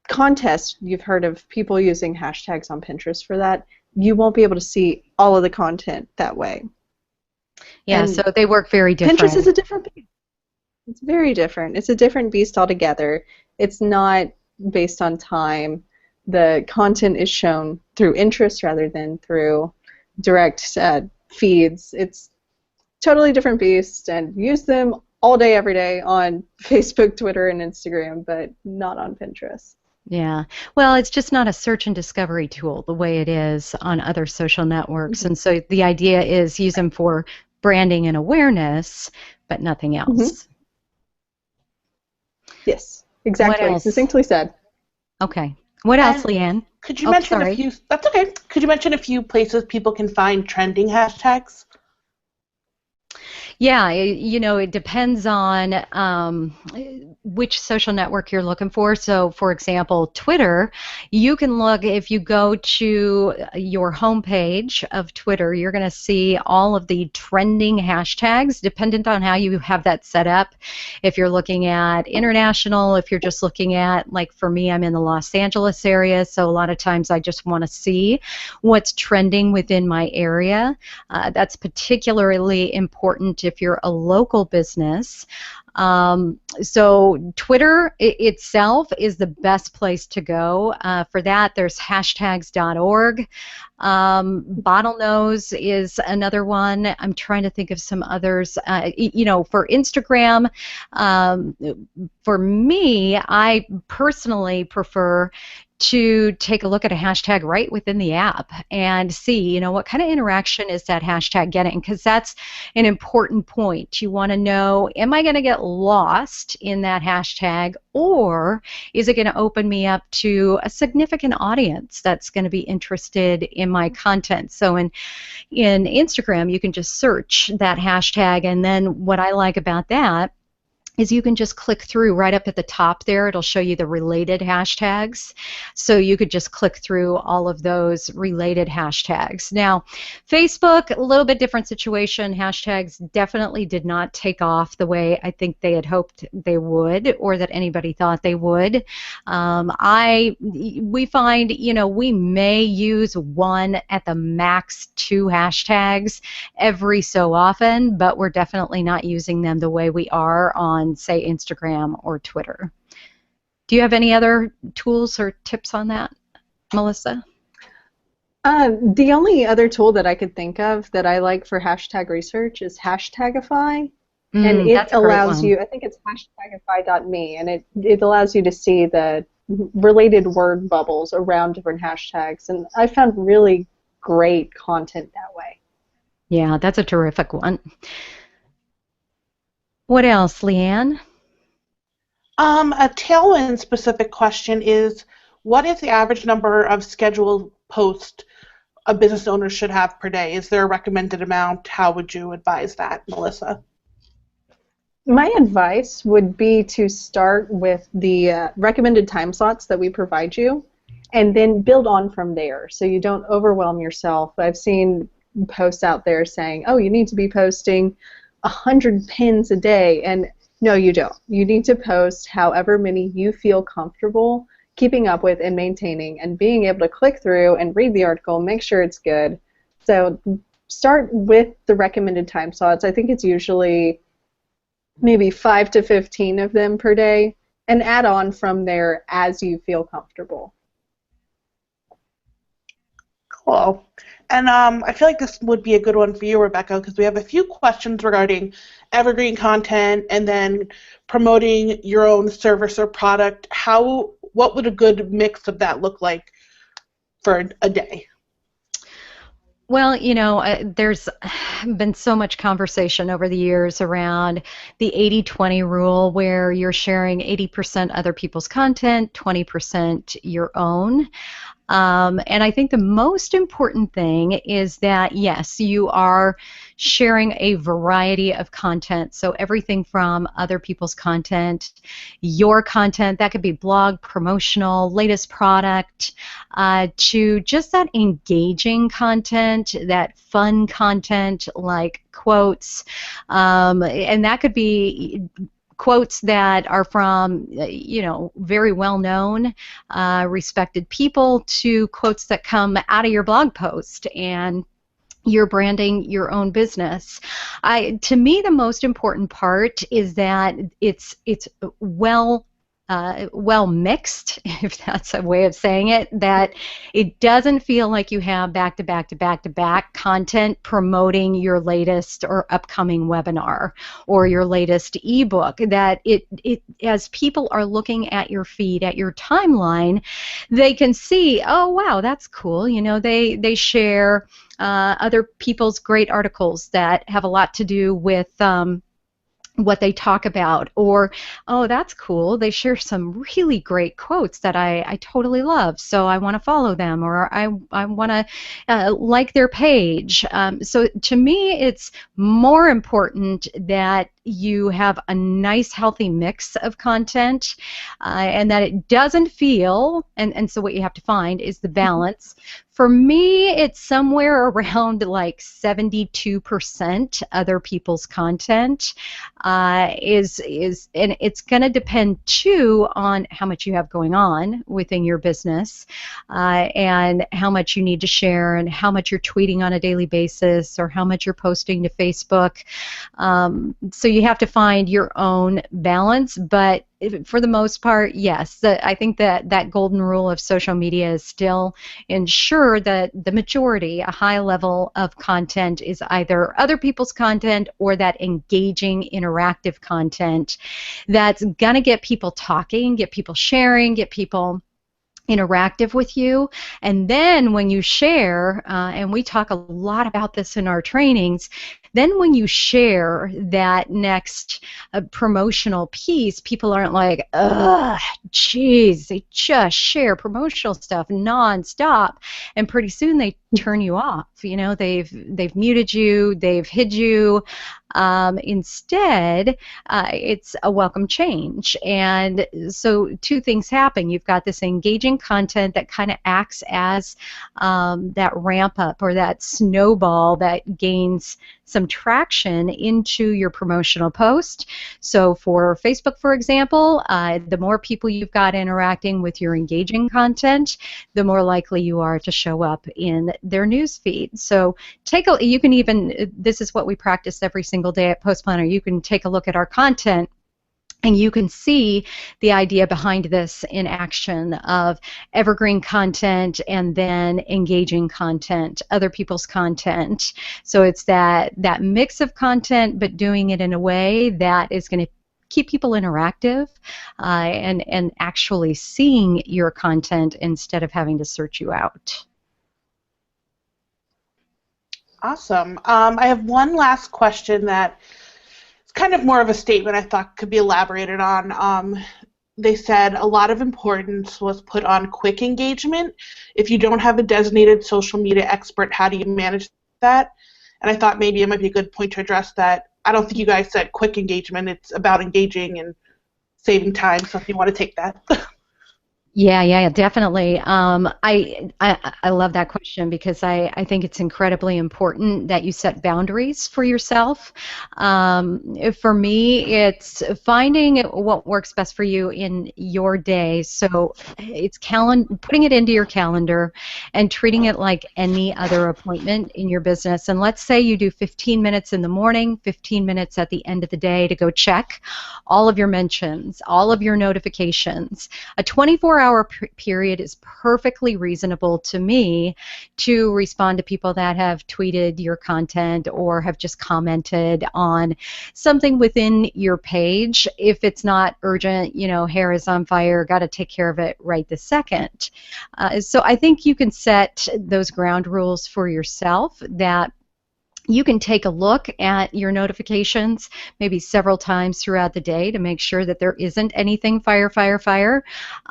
contests, you've heard of people using hashtags on Pinterest for that. You won't be able to see all of the content that way. Yeah, And so they work very different. Pinterest is a different beast. It's very different. It's a different beast altogether. It's not based on time. The content is shown through interest rather than through direct feeds. It's totally different beast, and use them all day, every day on Facebook, Twitter, and Instagram, but not on Pinterest. Yeah. Well, it's just not a search and discovery tool the way it is on other social networks. And so the idea is use them for branding and awareness, but nothing else. Yes, exactly. Succinctly said. Okay. What else, Leanne? Could you mention a few? That's okay. Could you mention a few places people can find trending hashtags? Yeah, it depends on which social network you're looking for. So, for example, Twitter, you can look, if you go to your homepage of Twitter, you're going to see all of the trending hashtags, dependent on how you have that set up. If you're looking at international, if you're just looking at, like for me, I'm in the Los Angeles area, so a lot of times I just want to see what's trending within my area. That's particularly important if you're a local business. So Twitter itself is the best place to go. For that, there's hashtags.org. Bottlenose is another one. I'm trying to think of some others. For Instagram, for me, I personally prefer to take a look at a hashtag right within the app and see, what kind of interaction is that hashtag getting? Because that's an important point. You want to know, am I going to get lost in that hashtag, or is it going to open me up to a significant audience that's going to be interested in my content? So in Instagram, you can just search that hashtag, and then what I like about that is you can just click through right up at the top there. It'll show you the related hashtags. So you could just click through all of those related hashtags. Now, Facebook, a little bit different situation. Hashtags definitely did not take off the way I think they had hoped they would, or that anybody thought they would. We find, we may use one at the max, two hashtags every so often, but we're definitely not using them the way we are on, say, Instagram or Twitter. Do you have any other tools or tips on that, Melissa? The only other tool that I could think of that I like for hashtag research is Hashtagify. And it allows you, I think it's hashtagify.me, and it allows you to see the related word bubbles around different hashtags. And I found really great content that way. Yeah, that's a terrific one. What else, Leanne? A tailwind specific question is, what is the average number of scheduled posts a business owner should have per day? Is there a recommended amount? How would you advise that, Melissa? My advice would be to start with the recommended time slots that we provide you, and then build on from there so you don't overwhelm yourself. I've seen posts out there saying, oh, you need to be posting 100 pins a day, and no, you don't. You need to post however many you feel comfortable keeping up with and maintaining, and being able to click through and read the article, make sure it's good. So start with the recommended time slots. I think it's usually maybe 5 to 15 of them per day, and add on from there as you feel comfortable. Cool. And I feel like this would be a good one for you, Rebecca, because we have a few questions regarding evergreen content and then promoting your own service or product. What would a good mix of that look like for a day? Well, there's been so much conversation over the years around the 80-20 rule, where you're sharing 80% other people's content, 20% your own. And I think the most important thing is that, yes, you are sharing a variety of content. So everything from other people's content, your content, that could be blog, promotional, latest product, to just that engaging content, that fun content like quotes. And that could be quotes that are from, very well-known, respected people, to quotes that come out of your blog post and you're branding your own business. To me, the most important part is that it's well mixed, if that's a way of saying it, that it doesn't feel like you have back-to-back content promoting your latest or upcoming webinar or your latest ebook, that it as people are looking at your feed, at your timeline, they can see, oh wow, that's cool, they share other people's great articles that have a lot to do with what they talk about, or oh, that's cool, they share some really great quotes that I totally love, so I want to follow them, or I want to like their page. So to me, it's more important that you have a nice healthy mix of content, and that it doesn't feel, and so what you have to find is the balance. For me, it's somewhere around like 72% other people's content, and it's going to depend too on how much you have going on within your business, and how much you need to share, and how much you're tweeting on a daily basis, or how much you're posting to Facebook. So you have to find your own balance, but for the most part, yes, I think that golden rule of social media is still ensure that the majority, a high level of content, is either other people's content or that engaging, interactive content that's going to get people talking, get people sharing, get people interactive with you. And then when you share, and we talk a lot about this in our trainings, then when you share that next promotional piece, people aren't like, ugh, geez, they just share promotional stuff nonstop, and pretty soon they turn you off. You know, they've muted you, they've hid you. Instead, it's a welcome change. And so two things happen. You've got this engaging content that kind of acts as that ramp up, or that snowball that gains some traction into your promotional post. So for Facebook, for example, the more people you've got interacting with your engaging content, the more likely you are to show up in their news feed. So you can even, this is what we practice every single day at Post Planner, you can take a look at our content, and you can see the idea behind this in action of evergreen content and then engaging content, other people's content. So it's that mix of content, but doing it in a way that is going to keep people interactive, and actually seeing your content instead of having to search you out. Awesome. I have one last question that it's kind of more of a statement I thought could be elaborated on. They said a lot of importance was put on quick engagement. If you don't have a designated social media expert, how do you manage that? And I thought maybe it might be a good point to address that. I don't think you guys said quick engagement. It's about engaging and saving time, so if you want to take that. Yeah, definitely. I love that question, because I think it's incredibly important that you set boundaries for yourself. For me, it's finding what works best for you in your day. So it's putting it into your calendar and treating it like any other appointment in your business. And let's say you do 15 minutes in the morning, 15 minutes at the end of the day to go check all of your mentions, all of your notifications. A 24-hour period is perfectly reasonable to me to respond to people that have tweeted your content or have just commented on something within your page. If it's not urgent, hair is on fire, got to take care of it right this second. So I think you can set those ground rules for yourself, that you can take a look at your notifications maybe several times throughout the day to make sure that there isn't anything fire.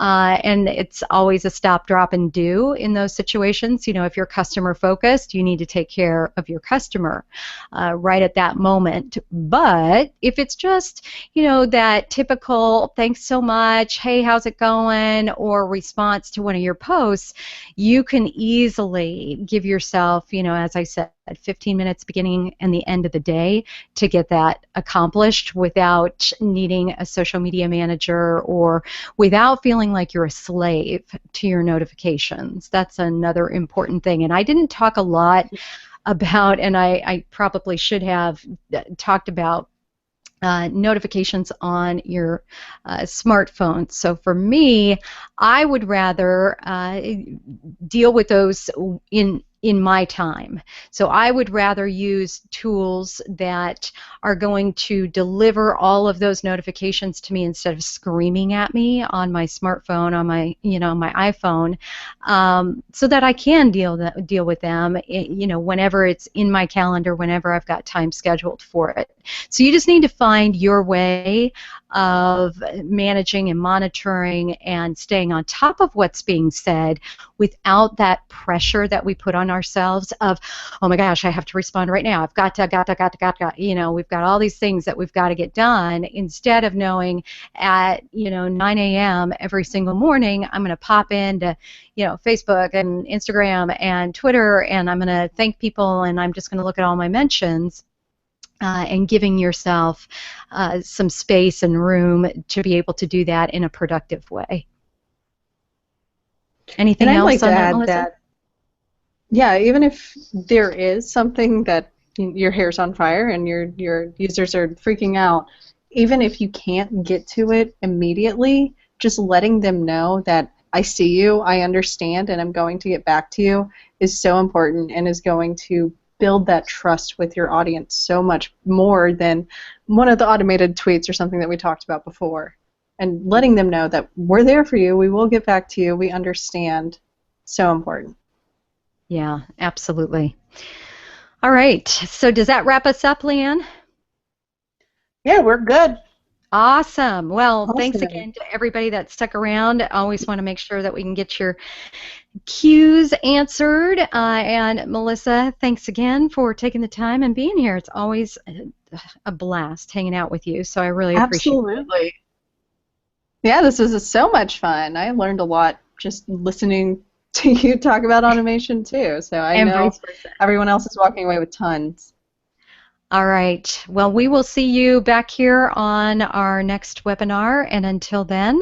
And it's always a stop, drop, and do in those situations. If you're customer focused, you need to take care of your customer right at that moment. But if it's just, that typical thanks so much, hey, how's it going, or response to one of your posts, you can easily give yourself, as I said, 15 minutes beginning and the end of the day to get that accomplished without needing a social media manager, or without feeling like you're a slave to your notifications. That's another important thing. And I didn't talk a lot about, and I probably should have talked about, notifications on your smartphone. So for me, I would rather deal with those in in my time. So I would rather use tools that are going to deliver all of those notifications to me instead of screaming at me on my smartphone, on my, my iPhone, so that I can deal with them, whenever it's in my calendar, whenever I've got time scheduled for it. So you just need to find your way of managing and monitoring and staying on top of what's being said without that pressure that we put on ourselves of, oh my gosh, I have to respond right now. I've got to. We've got all these things that we've got to get done, instead of knowing at 9 a.m. every single morning I'm going to pop into Facebook and Instagram and Twitter, and I'm going to thank people, and I'm just going to look at all my mentions. And giving yourself some space and room to be able to do that in a productive way. Anything and I'd else like on to that, add Melissa? that, yeah, even if there is something that your hair's on fire and your users are freaking out, even if you can't get to it immediately, just letting them know that I see you, I understand, and I'm going to get back to you is so important, and is going to build that trust with your audience so much more than one of the automated tweets or something that we talked about before. And letting them know that we're there for you, we will get back to you, we understand. So important. Yeah, absolutely. All right. So does that wrap us up, Leanne? Yeah, we're good. Awesome. Well, thanks Awesome. again to everybody that stuck around. I always want to make sure that we can get your cues answered. And Melissa, thanks again for taking the time and being here. It's always a blast hanging out with you, so I really appreciate it. Absolutely. Yeah, this was so much fun. I learned a lot just listening to you talk about automation too. So I And know vice versa. everyone else is walking away with tons. All right. Well, we will see you back here on our next webinar. And until then,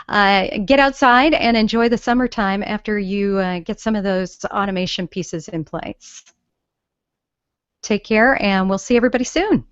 get outside and enjoy the summertime after you get some of those automation pieces in place. Take care, and we'll see everybody soon.